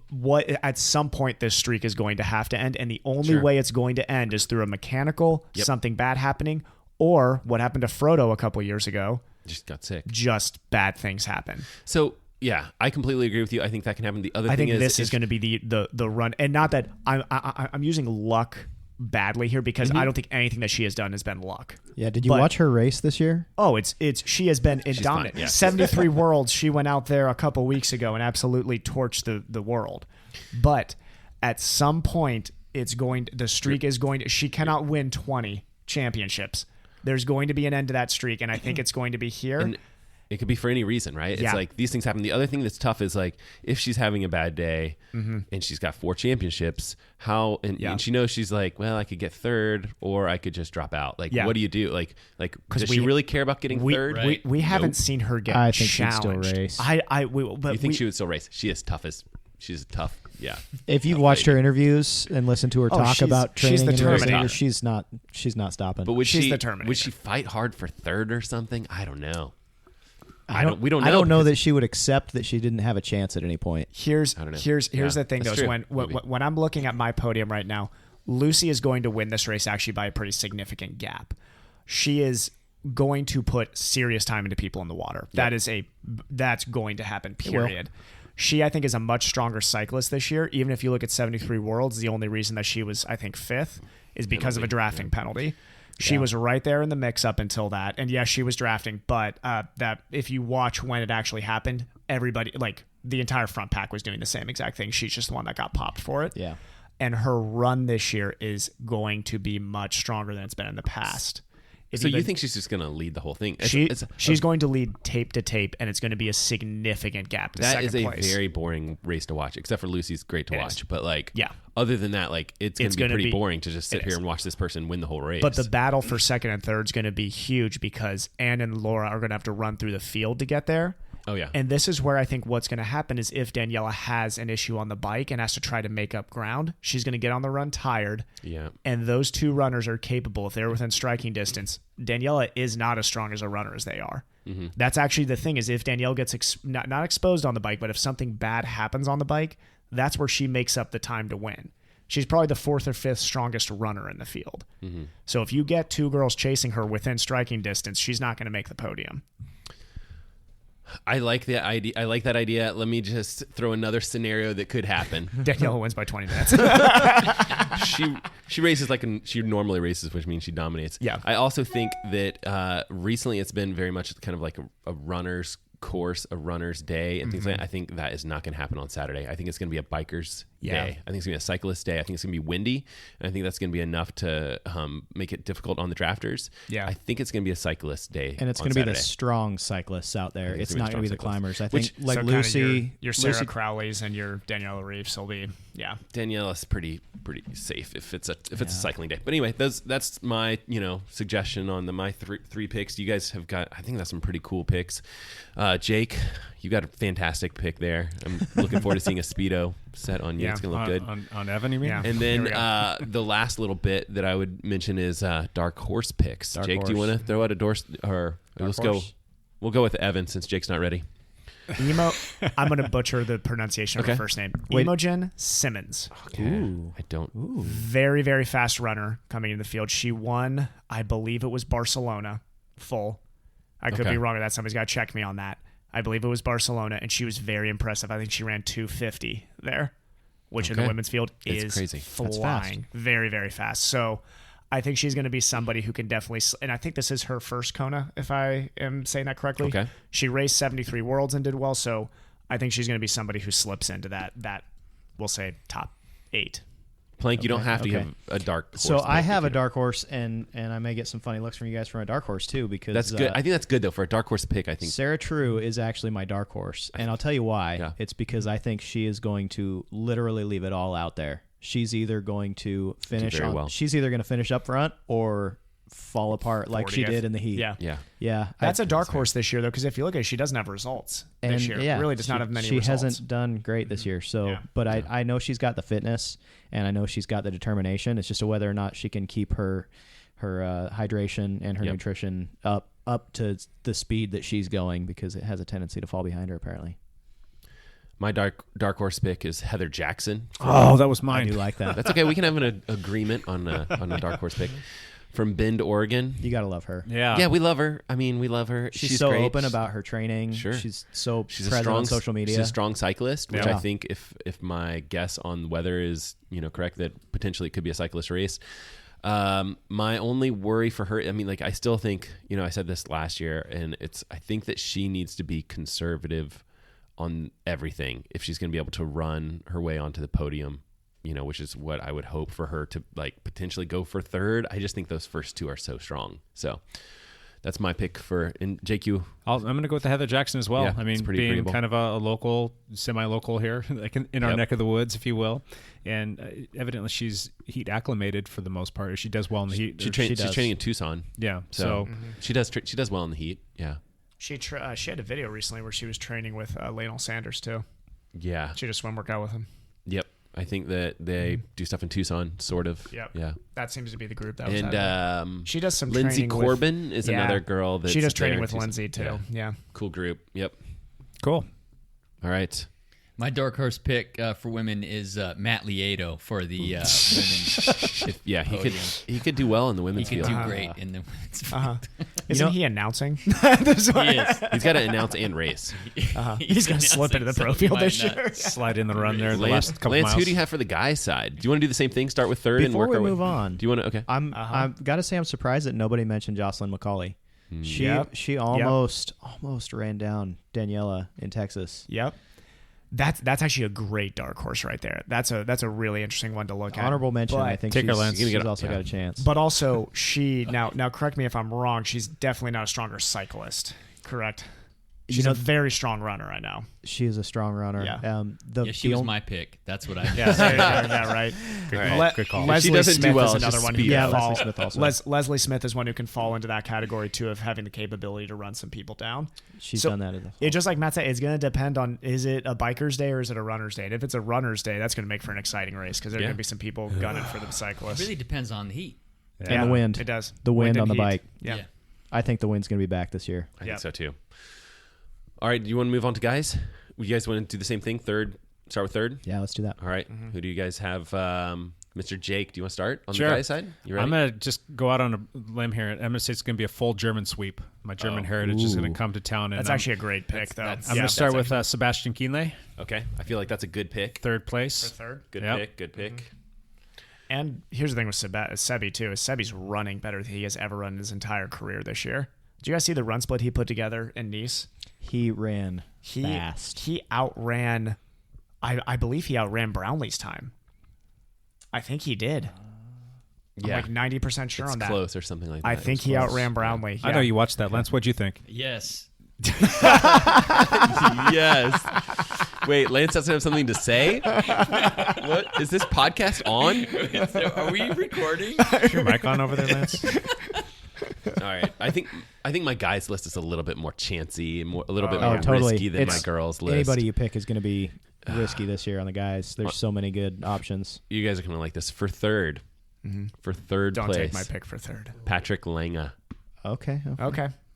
What at some point this streak is going to have to end, and the only way it's going to end is through a mechanical, something bad happening, or what happened to Frodo a couple years ago. Just got sick. Just bad things happen. So, yeah, I completely agree with you. I think that can happen. The other I thing think is this is going to be the run, and not that I'm using luck badly here because I don't think anything that she has done has been luck. Yeah. Did you But- watch her race this year? Oh, it's she has been dominant. fine, yeah. 73 worlds. She went out there a couple weeks ago and absolutely torched the world. But at some point, the streak is going to. She cannot win 20 championships. There's going to be an end to that streak, and I think it's going to be here. And it could be for any reason, right? Yeah. It's like these things happen. The other thing that's tough is like if she's having a bad day and she's got 4 championships, and she knows she's like, well, I could get 3rd or I could just drop out. Like, what do you do? Like, does she really care about getting 3rd? We haven't Nope. seen her get I think she'd still challenged. race. But You think she would still race? She's tough. Yeah. If you've watched her interviews and listened to her talk she's- about she's training the and Terminator. racing, she's not stopping. But would She's she? the Terminator. Would she fight hard for 3rd or something? I don't know. We don't know. I don't know because- that she would accept that she didn't have a chance at any point. Here's I don't know. here's Yeah, the thing that's though. Is true. when I'm looking at my podium right now, Lucy is going to win this race actually by a pretty significant gap. She is going to put serious time into people in the water. That's going to happen. Period. She, I think, is a much stronger cyclist this year. Even if you look at 73 Worlds, the only reason that she was, I think, 5th is because of a drafting penalty. She was right there in the mix up until that. And yes, she was drafting, but that if you watch when it actually happened, everybody, like the entire front pack was doing the same exact thing. She's just the one that got popped for it. Yeah. And her run this year is going to be much stronger than it's been in the past. So you think she's just going to lead the whole thing? She's going to lead tape to tape, and it's going to be a significant gap to That second is a place. very boring race to watch, except for Lucy's great to watch. is. But like, Yeah. other than that, like it's going to be gonna pretty be- boring to just sit it here is. and watch this person win the whole race. But the battle for second and third is going to be huge because Anne and Laura are going to have to run through the field to get there. oh yeah, And this is where I think what's going to happen is if Daniela has an issue on the bike and has to try to make up ground, she's going to get on the run tired. yeah. And those two runners are capable. If they're within striking distance, Daniela is not as strong as a runner as they are. Mm-hmm. That's actually the thing is if Danielle gets not exposed on the bike, but if something bad happens on the bike, that's where she makes up the time to win. She's probably the 4th or 5th strongest runner in the field. Mm-hmm. So if you get 2 girls chasing her within striking distance, she's not going to make the podium. I like the idea. I like that idea. Let me just throw another scenario that could happen. Daniela wins by 20 minutes. she races like she normally races, which means she dominates. Yeah. I also think that recently it's been very much kind of like a runner's course, a runner's day, and things like that. I think that is not going to happen on Saturday. I think it's going to be a biker's day. I think it's going to be a cyclist day. I think it's going to be windy, and I think that's going to be enough to make it difficult on the drafters. Yeah. I think it's going to be a cyclist day, And it's going going to be the strong cyclists out there. It's not going to be the strong climbers. I think So like kinda Lucy, your Sarah Lucy Crowley's and your Daniela Reeves will be Daniela's pretty safe if it's a cycling day. But anyway, that's my suggestion on my three picks. You guys have got, I think that's some pretty cool picks. Jake, you got a fantastic pick there. I'm looking forward to seeing a Speedo set on you. It's gonna look good on Evan. You mean? Yeah. And then the last little bit that I would mention is dark horse picks. Dark Jake, horse. do you want to throw out a door? Or let's go. horse. We'll go with Evan since Jake's not ready. I'm going to butcher the pronunciation of her first name. Wait. Imogen Simmons. Okay. I don't. Very, very fast runner coming in the field. She won, I believe it was Barcelona full. I could be wrong with that. Somebody's got to check me on that. I believe it was Barcelona, and she was very impressive. I think she ran 2:50 there, which in the women's field It's is crazy. That's fast. flying. Very, very fast. So I think she's going to be somebody who can definitely, and I think this is her first Kona, if I am saying that correctly. Okay. She raced 73 Worlds and did well, so I think she's going to be somebody who slips into that we'll say top 8. Plank, you don't have to okay. have a dark horse. So I pick have if a you dark horse, and I may get some funny looks from you guys from a dark horse too, because don't. That's good. I think that's good though for a dark horse pick. I think. Sarah True is actually my dark horse, and I'll tell you why. Yeah. It's because I think she is going to literally leave it all out there. She's either going to finish very on, well. she's either going to finish up front or fall apart like she 40th. did in the heat. Yeah. Yeah. That's a dark horse this year, though, because if you look at it, she doesn't have results this year. Really does not have many She results. hasn't done great this year. So, Yeah. but I know she's got the fitness, and I know she's got the determination. It's just a whether or not she can keep her hydration and her nutrition up to the speed that she's going, because it has a tendency to fall behind her apparently. My dark horse pick is Heather Jackson. Oh, that was I mine. do like that. That's okay. We can have an agreement on a dark horse pick from Bend, Oregon. You gotta love her. Yeah, we love her. I mean, we love her. She's so great. open about her training. Sure. She's so She's present a strong on social media. She's a strong cyclist, which Yeah. I think if my guess on weather is correct, that potentially it could be a cyclist race. My only worry for her, I mean, like I still think I said this last year, and I think that she needs to be conservative on everything if she's going to be able to run her way onto the podium, which is what I would hope for her to potentially go for third. I just think those first two are so strong. So that's my pick and Jake, you. I'm going to go with the Heather Jackson as well. Yeah, I mean, it's pretty being agreeable. kind of a local, semi-local here, like in our neck of the woods, if you will. And evidently she's heat acclimated for the most part. She does well in the heat. She's training in Tucson. Yeah. So she does well in the heat. Yeah. She had a video recently where she was training with Lionel Sanders, too. Yeah. She just swim workout with him. Yep. I think that they do stuff in Tucson, sort of. Yep. Yeah. That seems to be the group that was And she does some Lindsay training Corbin with, is another girl that she does training with Lindsay, too. Yeah. Cool group. Yep. Cool. All right. My dark horse pick for women is Matt Lieto for the women's. He could do well in the He women's could field. do great in the women's field. Isn't he announcing? He is. He's got to announce and race. He's going to slip into the pro field this year. Slide in the run there. The Lance, last couple Lance, miles. who do you have for the guys' side? Do you want to do the same thing? Start with third and Before work we our way? move on, Do you want to? Okay. I've got to say I'm surprised that nobody mentioned Jocelyn McCauley. Yep. She almost ran down Daniela in Texas. Yep. That's actually a great dark horse right there. That's a really interesting one to look at. Honorable mention. But- I think Take her, Lance. she's You're gonna also get- got a chance. But also, she now correct me if I'm wrong. She's definitely not a stronger cyclist. Correct. She's a very strong runner. I know. she is a strong runner. Yeah. She was my pick. That's what I. There you go, that right. Good call. Leslie She doesn't do Smith well, is it's another just one speed. who Yeah, can fall. Leslie Smith also. Leslie Smith is one who can fall into that category too of having the capability to run some people down. She's So, done that. It just like Matt said, it's going to depend on is it a biker's day or is it a runner's day. And if it's a runner's day, that's going to make for an exciting race because there are going to be some people gunning for the It cyclists. really depends on the heat. And the wind. It does. The wind on and the heat. bike. Yeah. Yeah. I think the wind's going to be back this year. I think so too. All right. Do you want to move on to guys? You guys want to do the same thing? Third. Start with third. Yeah, let's do that. All right. Who do you guys have? Mr. Jake, do you want to start on Sure. the guys' side? You ready? I'm going to just go out on a limb here. I'm going to say it's going to be a full German sweep. My German heritage is going to come to town. And That's actually a great pick, though. I'm going to start with Sebastian Kienle, Okay. I feel like that's a good pick. third place. third. Good Yep. pick. Good pick. And here's the thing with Sebi, too, is Sebi's running better than he has ever run in his entire career this year. Did you guys see the run split he put together in Nice? He ran fast. He outran, I believe he outran Brownlee's time. I think he did. Yeah. I'm like 90% sure It's on that. close or something like that. I think he outran Brownlee. I know you watched that, Lance. What'd you think? Yes. Yes. Wait, Lance doesn't have something to say? What? Is this podcast on? Are we recording? Is your mic on over there, Lance? All right. I think my guys list is a little bit more chancy and a little bit Oh, more totally. risky than It's- my girls list. Anybody you pick is going to be risky this year on the guys. There's so many good options. You guys are going to like this. For third. For third Don't place. take my pick for third. Patrick Lange. Okay.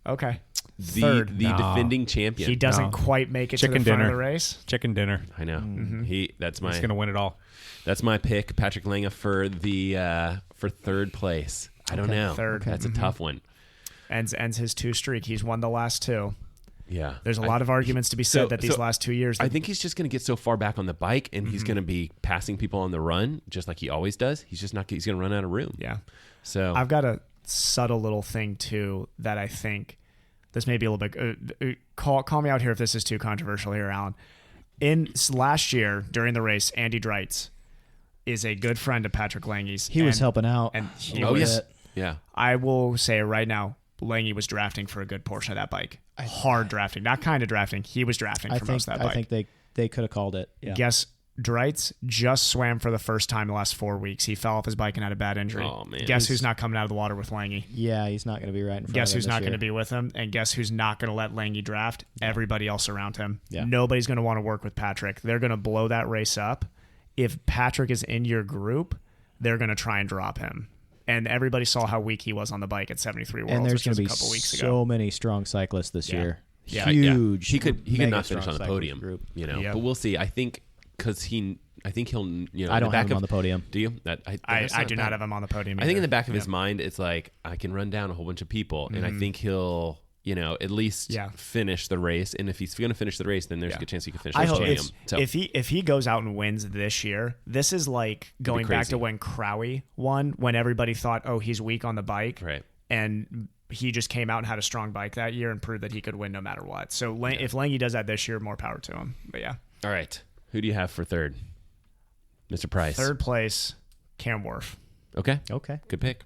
Okay. The Third. defending champion. He doesn't No. quite make it Chicken to the front dinner. of the race. Chicken dinner. I know. That's He's going to win it all. That's my pick, Patrick Lange for the for third place. I don't know. Third. That's a tough one. Ends his 2 streak. He's won the last 2. Yeah. There's a lot of arguments to be said that these last 2 years. I think he's just going to get so far back on the bike, and he's going to be passing people on the run, just like he always does. He's just not. He's going to run out of room. Yeah. So I've got a subtle little thing too that I think this may be a little bit. Call me out here if this is too controversial here, Alan. Last year during the race, Andy Dreitz is a good friend of Patrick Lange's. He was helping out. and he a was. little bit. yeah. I will say right now, Lange was drafting for a good portion of that bike. Hard drafting, not kind of drafting. He was drafting for most of that bike. I think they could have called it. Yeah. Guess Dreitz just swam for the first time in the last 4 weeks. He fell off his bike and had a bad injury. Oh, man. Guess who's not coming out of the water with Lange? Yeah, he's not going to be right in front Guess of him who's not going to be with him? And guess who's not going to let Lange draft? Everybody else around him. Yeah. Nobody's going to want to work with Patrick. They're going to blow that race up. If Patrick is in your group, they're going to try and drop him. And everybody saw how weak he was on the bike at 73 Worlds, And there's which going was to a be couple weeks so ago. many strong cyclists this year. Yeah. Huge. He could mega not finish strong on the cyclist podium. group. You know, Yep. but we'll see. I think he'll. I don't have him on the podium. Do you? I do not have him on the podium. I think in either. the back of his mind, it's like I can run down a whole bunch of people, and I think he'll, at least finish the race. And if he's going to finish the race, then there's a good chance he could finish I the hope podium. So if he goes out and wins this year, this is like going back crazy. to when Crowie won, when everybody thought, oh, he's weak on the bike, right. and he just came out and had a strong bike that year and proved that he could win no matter what. So if Lange does that this year, more power to him. But yeah, All right. Who do you have for third, Mr. Price? third place, Cam Wurf. Okay. Okay. Good pick.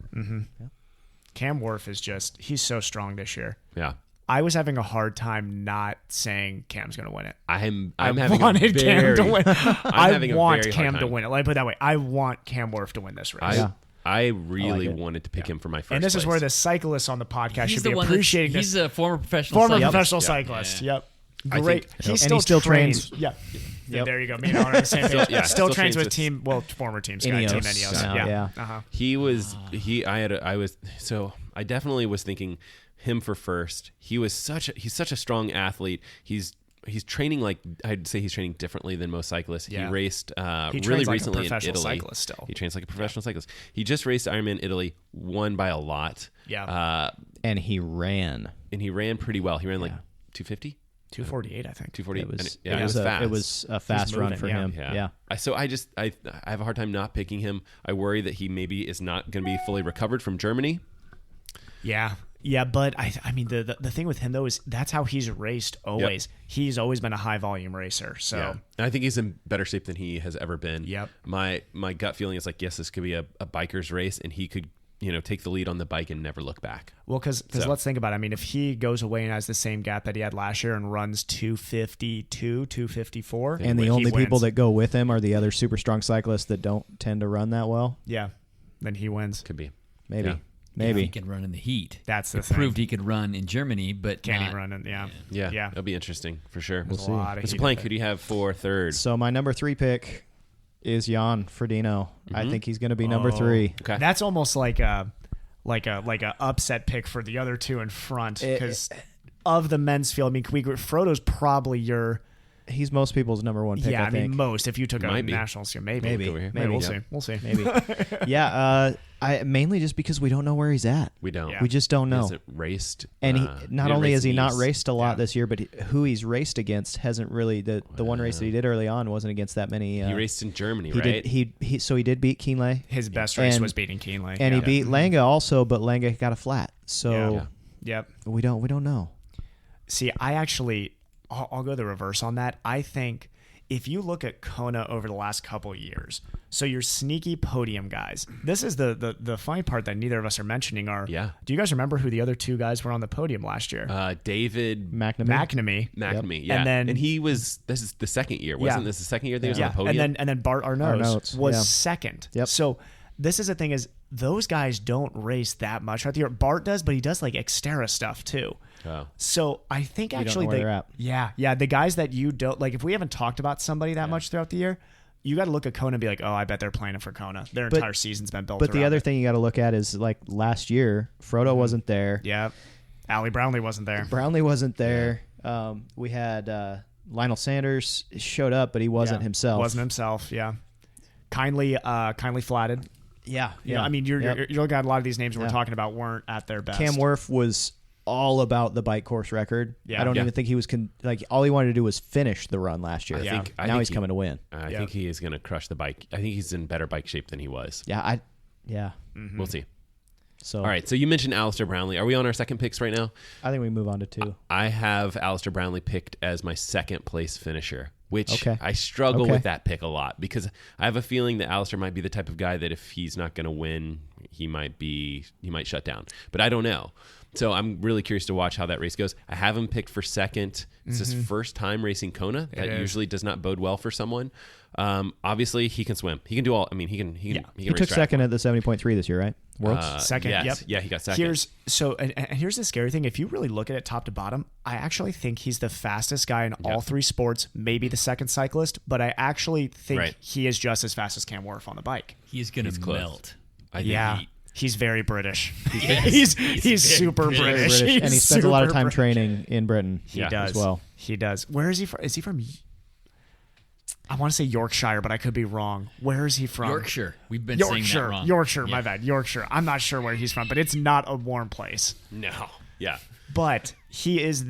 Cam Wurf is he's so strong this year. Yeah. I was having a hard time not saying Cam's going to win it. I'm I having wanted a very, Cam to win. I having a want very hard Cam to time. win it. Let me put it that way. I want Cam Wurf to win this race. I really it. wanted to pick him for my first And this is place. where the cyclists on the podcast He's should the be one appreciating He's this. a former professional Former cyclist. professional Yeah. cyclist. Yeah. Yep. I Great. think- He And still, he still trains. trains- Yeah. Yeah. There you go. Me and Alan are on the same page. yeah, still still trains trains with with- team. Well, former team Sky, Ineos. Team Ineos. Yeah. Uh-huh. He was I definitely was thinking him for first. He's such a strong athlete. He's training like I'd say he's training differently than most cyclists. Yeah. He raced He really trains like a recently in professional Italy. cyclist still. He trains like a professional cyclist. He just raced Ironman italy, won by a lot. Yeah. And he ran. And he ran pretty well. He ran like 250, 248, I think. 240. It was, And it was fast. It was a fast run moving, for yeah. him. Yeah. So I have a hard time not picking him. I worry that he maybe is not going to be fully recovered from Germany. Yeah. Yeah, but I mean the thing with him though is that's how he's raced always. Yep. He's always been a high volume racer. So Yeah. And I think he's in better shape than he has ever been. Yep. My gut feeling is like, yes, this could be a biker's race, and he could, take the lead on the bike and never look back. Well, because let's think about it. I mean, if he goes away and has the same gap that he had last year and runs 252, 254, And the he only people wins. that go with him are the other super strong cyclists that don't tend to run that well. Yeah, then he wins. Could be. Maybe. Yeah. Maybe. He can run in the heat. That's the It thing. proved he could run in Germany, but Can not, he run it? Yeah. Yeah. That'll be interesting for sure. There's a lot of Mr. heat Plank, in who do you have for third? So my number 3 pick is Jan Frodeno. I think he's going to be number Oh. 3. Okay. That's almost like a upset pick for the other two in front because of the men's field. I mean, Frodo's probably your. He's most people's number 1 pick. Yeah, I think. mean most. If you took a Might be. national scale, maybe. Maybe. over here. Maybe. We'll Yeah. see. We'll see. Maybe. Yeah. I mainly just because we don't know where he's at. We don't. Yeah. We just don't He know. hasn't raced. And he not only has he not Nice. raced a lot Yeah. this year, but who he's raced against hasn't really the one race that he did early on wasn't against that many. He raced in Germany, He right? did. So he did beat Kienle, His best race And- was beating Kienle. and yeah. he beat Lange also, but Lange got a flat. So Yep. we don't know. See, I'll go the reverse on that. I think if you look at Kona over the last couple of years, so your sneaky podium guys, this is the funny part that neither of us are mentioning are, do you guys remember who the other two guys were on the podium last year? David McNamee, yeah. And this is the second year. Wasn't this the second year they was on the podium? And then Bart Arnault was second. Yep. So this is the thing is those guys don't race that much throughout the year. Bart does, but he does like Xterra stuff too. Oh. So I think actually the guys that you don't like, if we haven't talked about somebody that much throughout the year, you got to look at Kona and be like, oh, I bet they're planning for Kona. Their entire season's been built. But the other thing you got to look at is like last year, Frodo wasn't there. Yeah, Allie Brownlee wasn't there. Brownlee wasn't there. We had Lionel Sanders showed up, but he wasn't himself. Wasn't himself. Yeah, kindly flatted. Yeah, You know, I mean, you're looking at a lot of these names we're talking about weren't at their best. Cam Worth was all about the bike course record. Yeah. I don't even think he was all he wanted to do was finish the run last year. I now think he's coming to win. I think he is going to crush the bike. I think he's in better bike shape than he was. Yeah, We'll see. So all right, so you mentioned Alistair Brownlee. Are we on our second picks right now? I think we move on to 2. I have Alistair Brownlee picked as my second place finisher, which Okay. I struggle with that pick a lot because I have a feeling that Alistair might be the type of guy that if he's not going to win, he might shut down. But I don't know. So I'm really curious to watch how that race goes. I have him picked for second. It's his first time racing Kona. That usually does not bode well for someone. Obviously, he can swim. He can do all. I mean, he can He race took track. second at the 70.3 this year, right? Worlds. Second. Yes. Yep. Yeah, he got second. Here's the scary thing. If you really look at it top to bottom, I actually think he's the fastest guy in all 3 sports, maybe the second cyclist, but I actually think he is just as fast as Cam Worth on the bike. He's going to melt. I think He's very British. He's super British. And he spends a lot of time training in Britain. He does as well. He does. Where is he from? Is he from? I want to say Yorkshire, but I could be wrong. Where is he from? Yorkshire. We've been saying that wrong. Yorkshire. My bad. Yorkshire. I'm not sure where he's from, but it's not a warm place. No. Yeah. But he is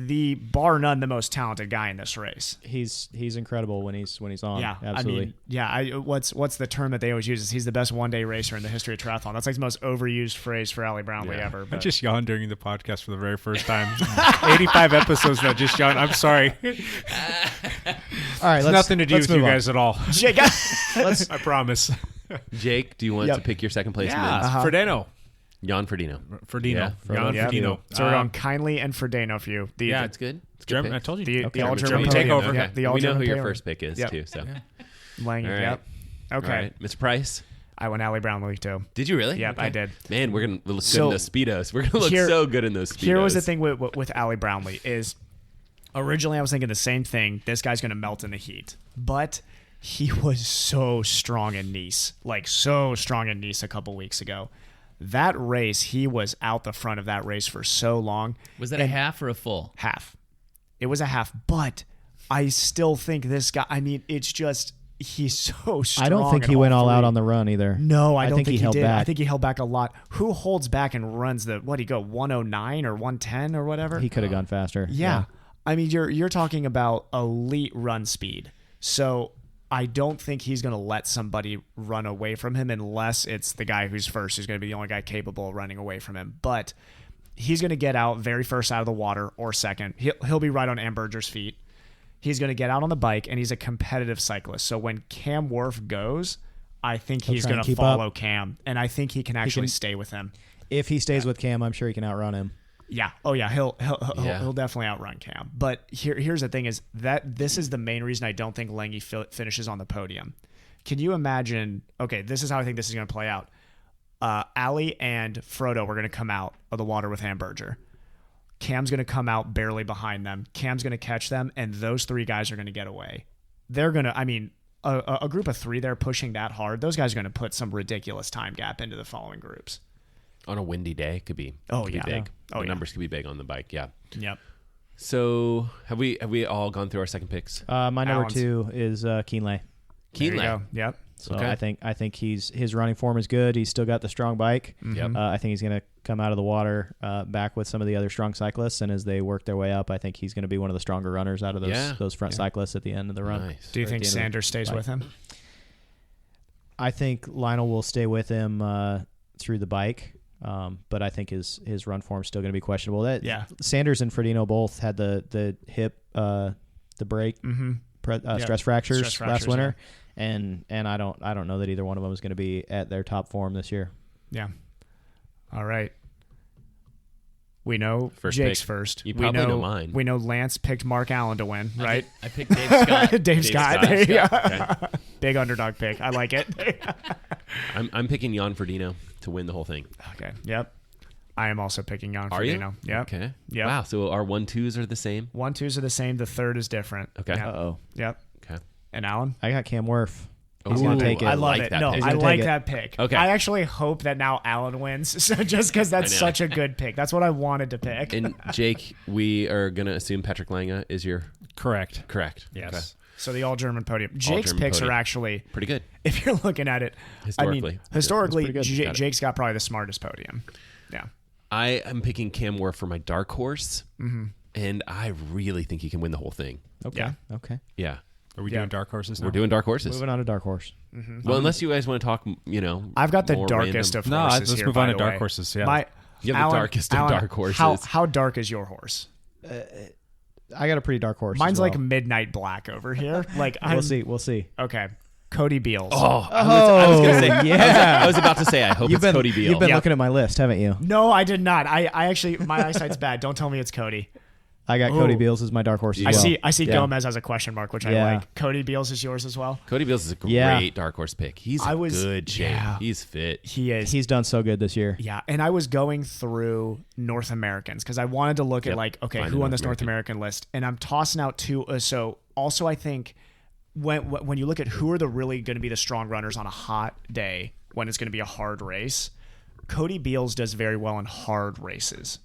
bar none the most talented guy in this race. He's incredible when he's on. Yeah, absolutely. I mean, what's the term that they always use? Is he's the best one-day racer in the history of triathlon. That's like the most overused phrase for Allie Brownlee ever. I just yawned during the podcast for the very first time. 85 episodes that just yawned. I'm sorry. All right, nothing to do with you guys at all. Jake, I promise. Jake, do you want to pick your second place? Frodeno. Jan Frodeno. Jan Frodeno. So we're going Kindly and Frodeno for you. It's good. It's good German, I told you. The all-German takeover. Okay. Okay. We know who your first pick is too. So. Lang, All right. Yep. Okay. All right. Mr. Price. I went Allie Brownlee too. Did you really? Yep, I did. Man, we're gonna look good in those Speedos. We're gonna look so good in those Speedos. Here was the thing with Allie Brownlee is originally I was thinking the same thing. This guy's gonna melt in the heat, but he was so strong in Nice, a couple weeks ago. That race, he was out the front of that race for so long. Was that a half or a full? Half. It was a half, but I still think this guy. I mean, it's just. He's so strong. I don't think he went all out on the run either. No, I don't think he held did. back. I think he held back a lot. Who holds back and runs what do you go 109 or 110 or whatever? He could have gone faster. Yeah. I mean, you're talking about elite run speed. So I don't think he's going to let somebody run away from him unless it's the guy who's first, who's going to be the only guy capable of running away from him. But he's going to get out very first out of the water or second. He'll be right on Amberger's feet. He's going to get out on the bike, and he's a competitive cyclist. So when Cam Worth goes, I think he's going to follow Cam, and I think he can actually stay with him. If he stays with Cam, I'm sure he can outrun him. Yeah. Oh yeah. He'll definitely outrun Cam. But here's the thing: is that this is the main reason I don't think Lange finishes on the podium. Can you imagine? Okay, this is how I think this is going to play out. Ali and Frodo were going to come out of the water with Hamburger. Cam's going to come out barely behind them. Cam's going to catch them, and those 3 guys are going to get away. They're going to, I mean, a group of 3 there pushing that hard, those guys are going to put some ridiculous time gap into the following groups. On a windy day, could be. Be big. The numbers could be big on the bike. Yeah. Yep. So have we all gone through our second picks? My number 2 is Kienle. Kienle. Yep. So I think his running form is good. He's still got the strong bike. Yep. I think he's going to come out of the water back with some of the other strong cyclists, and as they work their way up, I think he's going to be one of the stronger runners out of those front cyclists at the end of the run. Nice. Do you think Sanders stays with him? I think Lionel will stay with him through the bike. but I think his run form is still going to be questionable. Yeah. Sanders and Frodeno both had the hip the break stress fractures last winter, and I don't know that either one of them is going to be at their top form this year. Yeah. All right. We know First Jake's pick. first. You probably know mine. We know Lance picked Mark Allen to win, right? I picked Dave Scott. Dave Scott. There you go. Okay. Big underdog pick. I like it. I'm picking Jan Frodeno to win the whole thing. Okay. Yep. I am also picking Jan Are you? Frodeno. Yep. Okay. Yep. Wow. So our 1-2s are the same. 1-2s are the same. The third is different. Okay. Yep. Uh-oh. Yep. Okay. And Alan? I got Cam Worth. He's Ooh, going to take it. I love like it. that No, pick. I He's like gonna that pick. Okay. I actually hope that now Alan wins, so just because that's I know. such a good pick. That's what I wanted to pick. And Jake, we are gonna assume Patrick Lange is your Correct. correct. Yes. Okay. So the all-German podium. Jake's All-German picks podium. are actually, Pretty good. if you're looking at it, Historically. historically, That's pretty good. Got it. Jake's got probably the smartest podium. Yeah. I am picking Cam Worth for my dark horse, and I really think he can win the whole thing. Okay. Yeah. Okay. Yeah. Are we Yeah. doing dark horses now? We're doing dark horses. Moving on to dark horse. Well, unless you guys want to talk, I've got the more darkest random. of horses let's here, move by on to the dark way. horses, yeah. You have the darkest of Alan, dark horses. How dark is your horse? I got a pretty dark horse. Mine's as well. like midnight black over here. Like We'll see. We'll see. Okay. Cody Beals. Oh, I was gonna say. yeah. I was about to say. I hope it's Cody Beal. You've been Yeah. looking at my list, haven't you? No, I did not. I actually, my eyesight's bad. Don't tell me it's Cody. I got Cody Beals as my dark horse as well. I see Yeah. Gomez as a question mark, which I Yeah. like. Cody Beals is yours as well. Cody Beals is a great Yeah. dark horse pick. He's I in was- good shape. yeah. He's fit. He is. He's done so good this year. Yeah, and I was going through North Americans because I wanted to look at Yep. like, okay, Find who a on this North North American list, and I'm tossing out two. So also, I think when you look at who are the really going to be the strong runners on a hot day when it's going to be a hard race, Cody Beals does very well in hard races.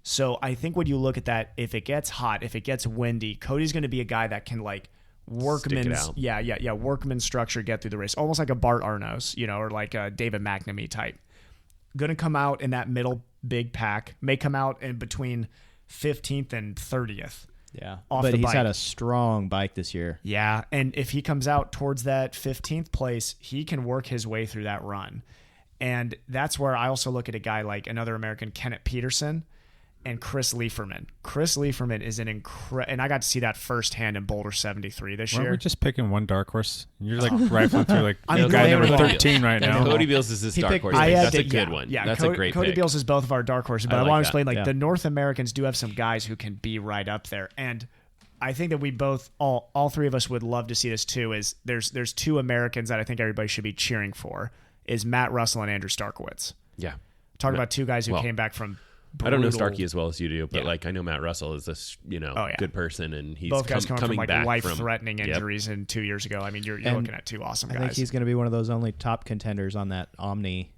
So I think when you look at that, if it gets hot, if it gets windy, Cody's going to be a guy that can like workman's out. workman structure get through the race, almost like a Bart Arnos, or like a David McNamee type. Going to come out in that middle big pack, may come out in between 15th and 30th. Yeah. Off But the he's bike. had a strong bike this year. Yeah, and if he comes out towards that 15th place, he can work his way through that run. And that's where I also look at a guy like another American, Kenneth Peterson, and Chris Lieferman. Chris Lieferman is an and I got to see that firsthand in Boulder 73 this Weren't year. we just picking one dark horse? You're like rifling through like I'm guy glad number we're wrong. 13 right now. Cody Beals is his He dark picked- horse. I pick. had That's to- a good one. Yeah, That's Cody, a great Cody pick. Beals is both of our dark horses, but I like want to that. explain like Yeah. the North Americans do have some guys who can be right up there, and I think that we both all three of us would love to see this too. Is there's two Americans that I think everybody should be cheering for is Matt Russell and Andrew Starkowitz. Yeah. Talking about two guys who well, came back from. I don't know brutal- Starkey as well as you do, but Yeah. like I know Matt Russell is this, good person, and he's Both guys coming from coming like back life-threatening Yep. injuries in 2 years ago. I mean, you're And looking at two awesome I guys. think he's going to be one of those only top contenders on that Omni.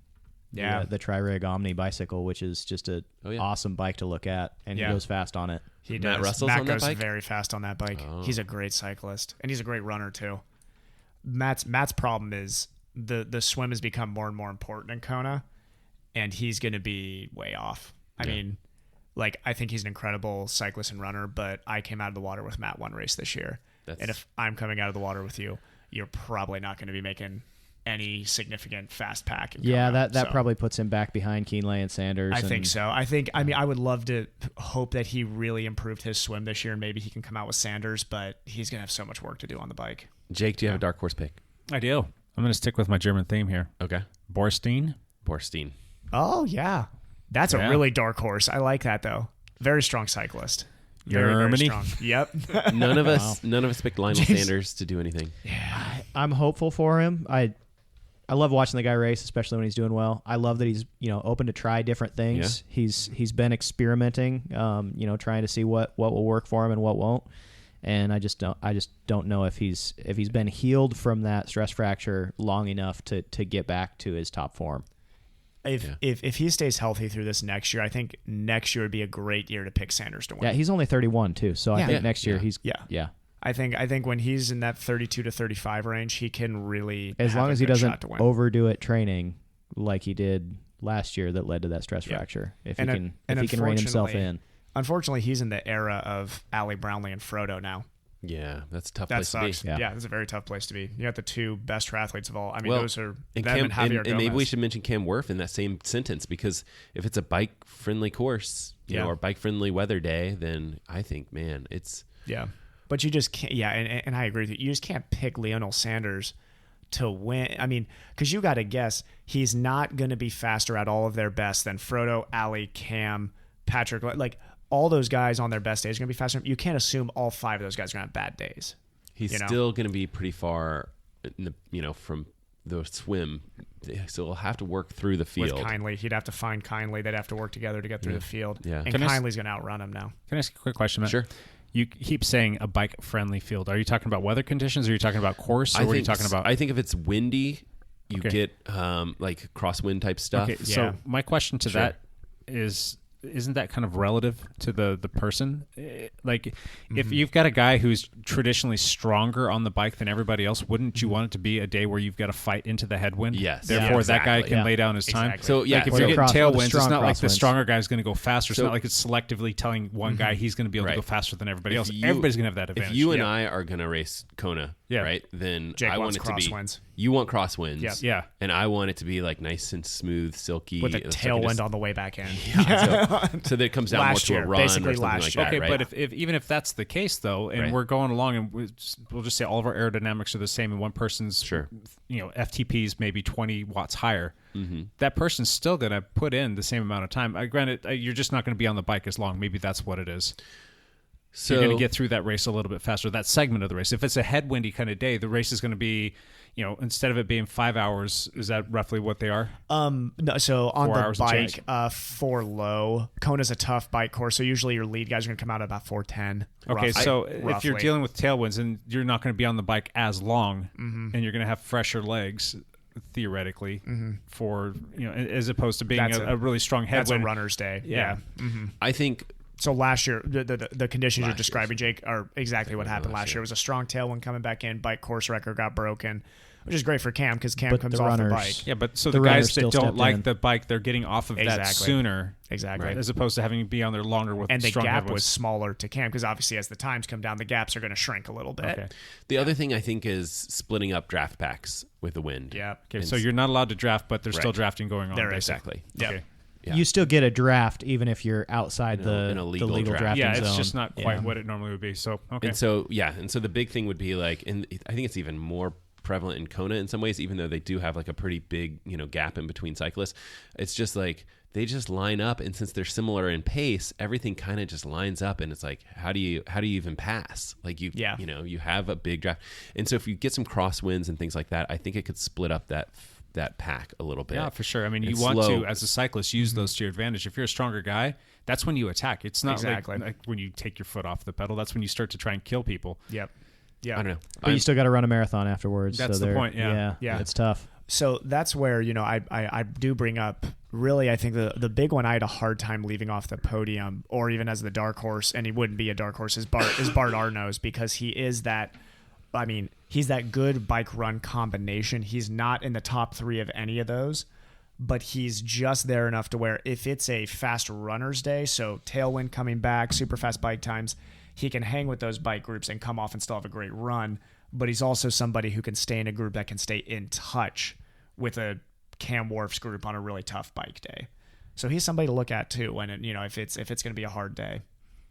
Yeah. The Tri-Rig Omni bicycle, which is just a awesome bike to look at, and Yeah. he goes fast on it. He Matt does. Russell's Matt on that goes bike? very fast on that bike. Oh. He's a great cyclist, and he's a great runner too. Matt's problem is the swim has become more and more important in Kona, and he's going to be way off. I mean, like I think he's an incredible cyclist and runner, but I came out of the water with Matt one race this year, and if I'm coming out of the water with you, you're probably not going to be making any significant fast pack. In Yeah, Kona. that So, probably puts him back behind Keenley and Sanders. I and- think so. I mean, I would love to hope that he really improved his swim this year and maybe he can come out with Sanders, but he's going to have so much work to do on the bike. Jake, do you have a dark horse pick? I do. I'm going to stick with my German theme here. Okay. Borstein. Oh, yeah. That's a really dark horse. I like that, though. Very strong cyclist. Very, very Germany. strong. Yep. None of us picked Lionel Sanders to do anything. I'm hopeful for him. I love watching the guy race, especially when he's doing well. I love that he's open to try different things. Yeah. He's been experimenting, trying to see what will work for him and what won't. And I just don't know if he's been healed from that stress fracture long enough to get back to his top form. If he stays healthy through this next year, I think next year would be a great year to pick Sanders to win. Yeah, he's only 31 too, so I think next year he's I think when he's in that 32 to 35 range, he can really as have long a as he good shot doesn't to win. overdo it training like he did last year that led to that stress fracture. If he can rein himself in. Unfortunately, he's in the era of Allie Brownlee and Frodo now. Yeah, that's a tough That place sucks. to be. Yeah, it's a very tough place to be. You got the two best triathletes of all. I mean, Well, those are and them and Javier and maybe we Gomez. should mention Cam Worth in that same sentence, because if it's a bike-friendly course, you know, or bike-friendly weather day, then I think, man, it's... Yeah. But you just can't, and I agree with you. You just can't pick Lionel Sanders to win. I mean, because you got to guess he's not going to be faster at all of their best than Frodo, Ali, Cam, Patrick. Like, all those guys on their best days are going to be faster. You can't assume all 5 of those guys are going to have bad days. He's still going to be pretty far, from the swim. So he'll have to work through the field. With Kindly. He'd have to find Kindly. They'd have to work together to get through the field. Yeah. And Kindly's going to outrun him now. Can I ask a quick question, Matt? Sure. You keep saying a bike-friendly field. Are you talking about weather conditions, or are you talking about course, or what are you talking about? I think if it's windy, you get like crosswind type stuff. Okay, so my question to that is, isn't that kind of relative to the person? Like, if you've got a guy who's traditionally stronger on the bike than everybody else, wouldn't you want it to be a day where you've got to fight into the headwind? Yes. Therefore, that guy can lay down his time. Exactly. So, yeah. Like, if Or you're the getting tailwinds, it's strong not like the crosswinds. stronger guy's going to go faster. It's So- not like it's selectively telling one guy he's going to be able to go faster than everybody else. Everybody's going to have that advantage. If you and I are going to race Kona, right, then Jake I want wants it to be... crosswinds. You want crosswinds. Yep. Yeah. And I want it to be like nice and smooth, silky. With a so I can tailwind just- on the way back in. so that it comes down more Last to year, a run or basically something last like year. that, Okay, right? but if even if that's the case, though, and Right. we're going along, and we'll just say all of our aerodynamics are the same, and one person's FTP's maybe 20 watts higher, that person's still going to put in the same amount of time. Granted, you're just not going to be on the bike as long. Maybe that's what it is. So You're going to get through that race a little bit faster, that segment of the race. If it's a headwindy kind of day, the race is going to be, instead of it being 5 hours, is that roughly what they are? No, so on 4 the hours and change. bike, 4 low. Kona's a tough bike course, so usually your lead guys are going to come out at about 4:10. Okay, so if you're roughly. dealing with tailwinds and you're not going to be on the bike as long, and you're going to have fresher legs, theoretically, for as opposed to being That's a really strong That's a headwind. runner's day. Yeah. I think So last year, the conditions you're describing, Jake, are exactly what happened last year. It was a strong tailwind coming back in. Bike course record got broken, which is great for Cam because Cam But comes the off runners- the bike. Yeah, but so The the runners guys that still don't stepped like in. the bike, they're getting off of that Exactly. sooner, Exactly. as opposed to having to be on there longer with And the strong gap headwinds. was smaller to Cam because obviously as the times come down, the gaps are going to shrink a little bit. Okay. the other thing I think is splitting up draft packs with the wind. Yeah. Okay, so you're not allowed to draft, but there's still Right. drafting going on. There is. Exactly. Yep. Okay. Yeah. You still get a draft even if you're outside In the a legal, legal draft. drafting Yeah, it's zone. just not quite Yeah. what it normally would be. So, okay. And so the big thing would be like, and I think it's even more prevalent in Kona in some ways, even though they do have like a pretty big gap in between cyclists. It's just like they just line up, and since they're similar in pace, everything kind of just lines up, and it's like how do you even pass? Like you have a big draft, and so if you get some crosswinds and things like that, I think it could split up that pack a little bit. Yeah, for sure. I mean, you It's want slow. to, as a cyclist, use those to your advantage. If you're a stronger guy, that's when you attack. It's not Exactly. like when you take your foot off the pedal. That's when you start to try and kill people. Yep. Yeah. I don't know. But you still got to run a marathon afterwards. That's so the point, yeah. Yeah. It's tough. So that's where, I do bring up, really, I think the big one I had a hard time leaving off the podium or even as the dark horse, and he wouldn't be a dark horse, is Bart Arnos, because he is that, he's that good bike run combination. He's not in the top 3 of any of those, but he's just there enough to where if it's a fast runner's day, so tailwind coming back, super fast bike times, he can hang with those bike groups and come off and still have a great run. But he's also somebody who can stay in a group that can stay in touch with a Cam Worf's group on a really tough bike day. So he's somebody to look at too when if it's going to be a hard day.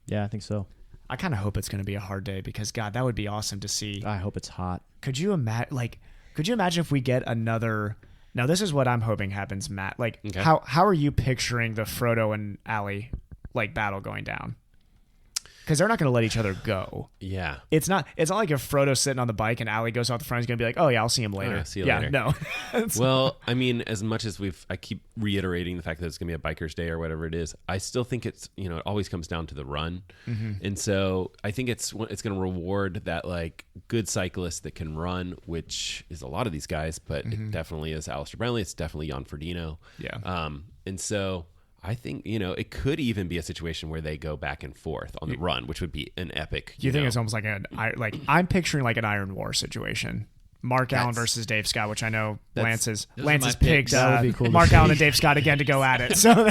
Yeah, I think so. I kind of hope it's going to be a hard day because God, that would be awesome to see. I hope it's hot. Could you imagine if we get another? Now this is what I'm hoping happens, Matt. Like Okay. how are you picturing the Frodo and Ali battle going down? Because they're not going to let each other go. Yeah. It's not like if Frodo's sitting on the bike and Ali goes off the front, he's going to be like, oh yeah, I'll see him later. yeah, see you later. No. Well, I mean, as much as I keep reiterating the fact that it's going to be a biker's day or whatever it is, I still think it's, it always comes down to the run. And so I think it's going to reward that like good cyclist that can run, which is a lot of these guys, but it definitely is Alistair Brownlee. It's definitely Jan Frodeno. Yeah. And so I think, it could even be a situation where they go back and forth on the run, which would be an epic. Do you think it's almost like I'm picturing like an Iron War situation? Mark Allen versus Dave Scott, which I know Lance has my picked picks. That would be cool to Mark see. Allen and Dave Scott again to go at it. So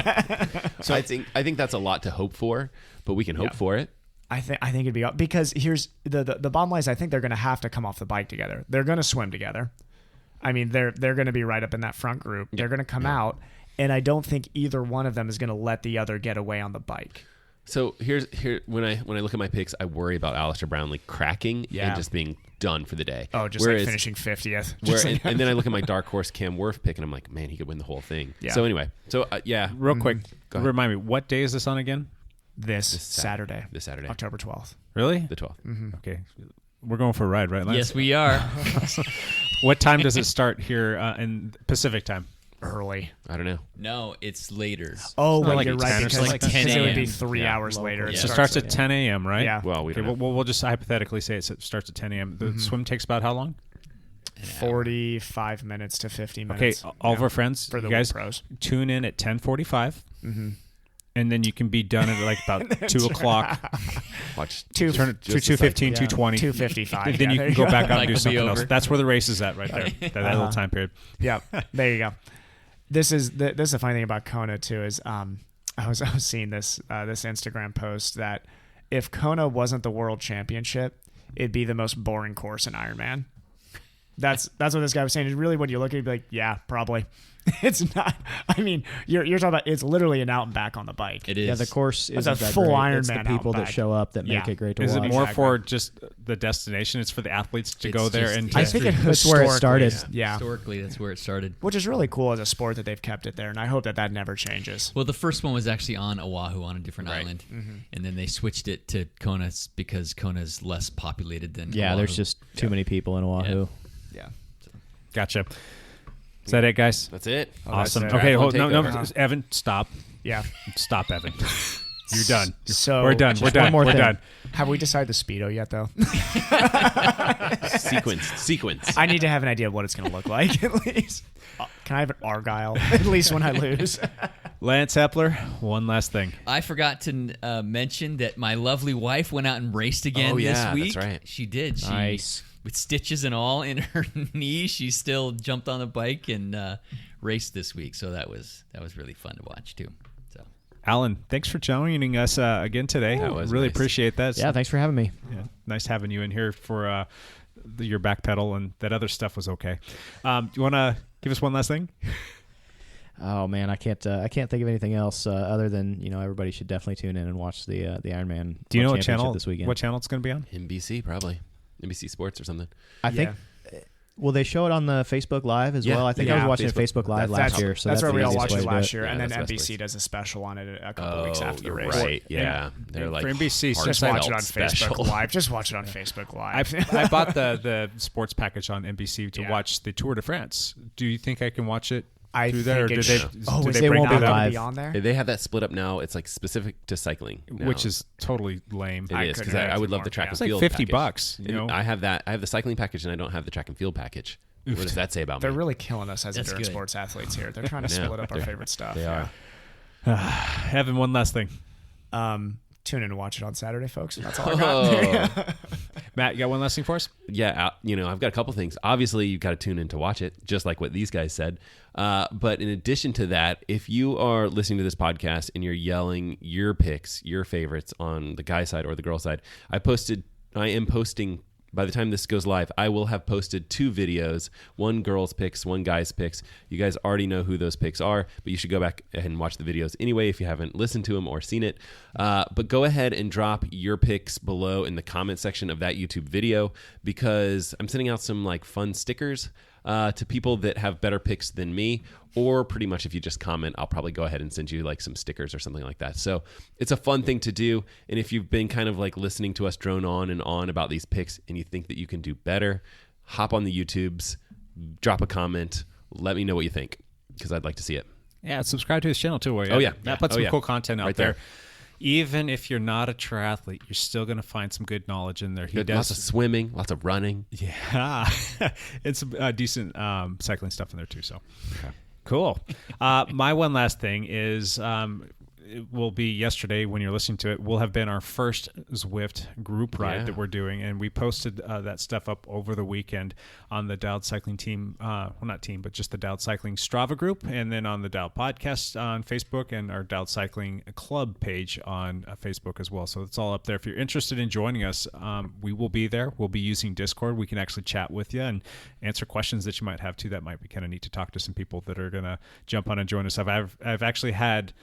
So I think that's a lot to hope for, but we can hope for it. I think it'd be because here's the bottom line is I think they're going to have to come off the bike together. They're going to swim together. I mean, they're going to be right up in that front group. They're going to come out, and I don't think either one of them is going to let the other get away on the bike. So when I look at my picks, I worry about Alistair Brownlee cracking and just being done for the day. Oh, just like finishing 50th. And then I look at my dark horse Cam Worth pick, and I'm like, man, he could win the whole thing. Yeah. So anyway, real quick, Go ahead. remind me, what day is this on again? This Saturday. This Saturday, October 12th. Really? the 12th. Mm-hmm. Okay, we're going for a ride, right, Lance? Yes, we are. What time does it start here in Pacific time? Early. I don't know. No, it's later. Oh, not wait, like you're 10 right. or Because something like 10 it would be a.m. 3 hours later. Yeah. So it starts at 10 a.m., right? Yeah. Well, we don't Okay, know. we'll just hypothetically say it starts at 10 a.m. The swim takes about how long? 45 minutes to 50 Okay, minutes. all of our friends, For the you guys pros. tune in at 10:45, and then you can be done at like about 2 o'clock. Watch Turn it to just a 2:15, Yeah. 2:20. 2:55. Then you can go back out and Like do will be something else. over. That's where the race is at right there. That little time period. Yeah, there you go. This is the funny thing about Kona too is I was seeing this Instagram post that if Kona wasn't the World Championship, it'd be the most boring course in Ironman. That's what this guy was saying. Is really when you look at it, you'd be like, yeah, probably. It's not. I mean, you're talking about it's literally an out and back on the bike. It is. Yeah, the course It's isn't a that full great. It's Ironman the people out that back. show up that make Yeah. it great to Is watch. it more Exactly. for just the destination? It's for the athletes to It's go there just and I history. think that's where it started. Historically, yeah. Historically, that's where it started. Which is really cool as a sport that they've kept it there, and I hope that never changes. Well, the first one was actually on Oahu on a different Right. island, and then they switched it to Kona because Kona's less populated than Yeah, Oahu. there's just too many people in Oahu. Yeah. Gotcha. Is that it, guys? That's it. Awesome. that's it. Okay, Triathlon hold, no, Takeover. Evan, stop. Yeah. Stop, Evan. You're done. So We're done. We're Just one done. more We're thing. done. Have we decided the speedo yet, though? Sequence. I need to have an idea of what it's going to look like at least. Can I have an Argyle at least when I lose? Lance Epler, one last thing. I forgot to mention that my lovely wife went out and raced again Oh, yeah, this week. that's right. She did. She, Nice. With stitches and all in her knee, she still jumped on the bike and raced this week. So that was really fun to watch too. So Alan, thanks for joining us again today. That was really nice. appreciate that. Yeah, thanks for having me. Yeah, nice having you in here for your Backpedal, and that other stuff was okay. Do you want to give us one last thing? Oh man, I can't think of anything else other than everybody should definitely tune in and watch the Ironman. Do you know World what Championship channel this weekend? What channel it's going to be on? NBC probably. NBC Sports or something. I think. Will they show it on the Facebook Live as Yeah. well? I think I Yeah, was watching Facebook. Facebook Live last year, so that's where the we all easiest watched way it to do last year, Yeah, and then that's the best NBC place. does a special on it a couple weeks after the race. Right. Yeah. They're like for NBC, Just Heartfelt watch it on special. Facebook Live. Just watch it on Facebook Live. I bought the sports package on NBC to Yeah. watch the Tour de France. Do you think I can watch it I through there? Or think do it they, should- Oh, do is they they break won't that be up? live. be on there? They have that split up now. It's like specific to cycling, now. Which is totally lame. It I is couldn't because I agree would love more. the track Yeah. and It's like field. $50 package. you know? I have that. I have the cycling package, and I don't have the track and field package. What does that say about They're me? really killing us as That's endurance good. sports athletes here. They're trying to Yeah, split up our they're- favorite stuff. They are. Evan, one last thing. Tune in and watch it on Saturday, folks. That's all I got. Matt, you got one last thing for us? Yeah, I've got a couple things. Obviously, you've got to tune in to watch it, just like what these guys said. But in addition to that, if you are listening to this podcast and you're yelling your picks, your favorites on the guy side or the girl side, I am posting. By the time this goes live, I will have posted 2 videos, one girl's picks, one guy's picks. You guys already know who those picks are, but you should go back and watch the videos anyway if you haven't listened to them or seen it. But go ahead and drop your picks below in the comment section of that YouTube video, because I'm sending out some fun stickers to people that have better picks than me, or pretty much if you just comment, I'll probably go ahead and send you some stickers or something like that. So it's a fun thing to do. And if you've been kind of listening to us drone on and on about these picks and you think that you can do better, hop on the YouTubes, drop a comment, let me know what you think, because I'd like to see it. Yeah, subscribe to his channel too. Oh, yeah. Matt puts Oh, some yeah. cool content out Right there. there. Even if you're not a triathlete, you're still going to find some good knowledge in there. He Good, does lots of swimming, lots of running. Yeah, it's some decent cycling stuff in there too. So cool. My one last thing is it will be yesterday when you're listening to it, will have been our first Zwift group ride that we're doing. And we posted that stuff up over the weekend on the Dialed Cycling team, well, not team, but just the Dialed Cycling Strava group, and then on the Dialed Podcast on Facebook and our Dialed Cycling Club page on Facebook as well. So it's all up there. If you're interested in joining us, we will be there. We'll be using Discord. We can actually chat with you and answer questions that you might have too. That might be kind of neat to talk to some people that are going to jump on and join us. I've actually had,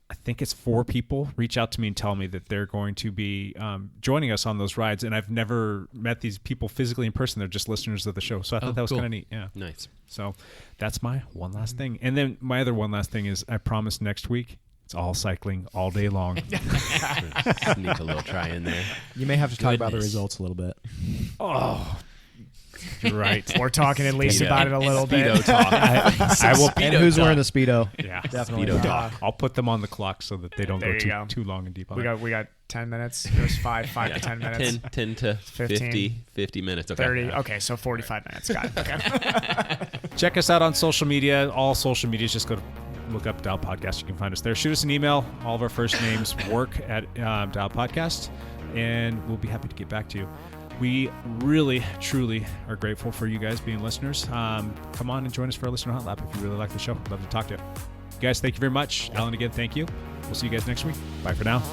I think it's 4 people reach out to me and tell me that they're going to be joining us on those rides, and I've never met these people physically in person. They're just listeners of the show, so I thought that was kind of neat. Yeah, nice. So that's my one last thing, and then my other one last thing is I promise next week it's all cycling all day long. Sneak a little try in there. You may have to talk about the results a little bit. Oh. You're right. We're talking at least about it a little bit. Speedo talk. I will. And who's wearing the Speedo? Yeah, Definitely. Speedo talk. I'll put them on the clock so that they don't There go you go. too long and deep on it. We got 10 minutes. It was 5 to 10 minutes. 10 to 15, 50 minutes. Okay. 30. Okay, so 45 minutes. Got it. Okay. Check us out on social media. All social medias. Just go to look up Dial Podcast. You can find us there. Shoot us an email. All of our first names work at Dial Podcast, and we'll be happy to get back to you. We really, truly are grateful for you guys being listeners. Come on and join us for a listener hot lap if you really like the show. Love to talk to you. Guys, thank you very much. Alan, again, thank you. We'll see you guys next week. Bye for now.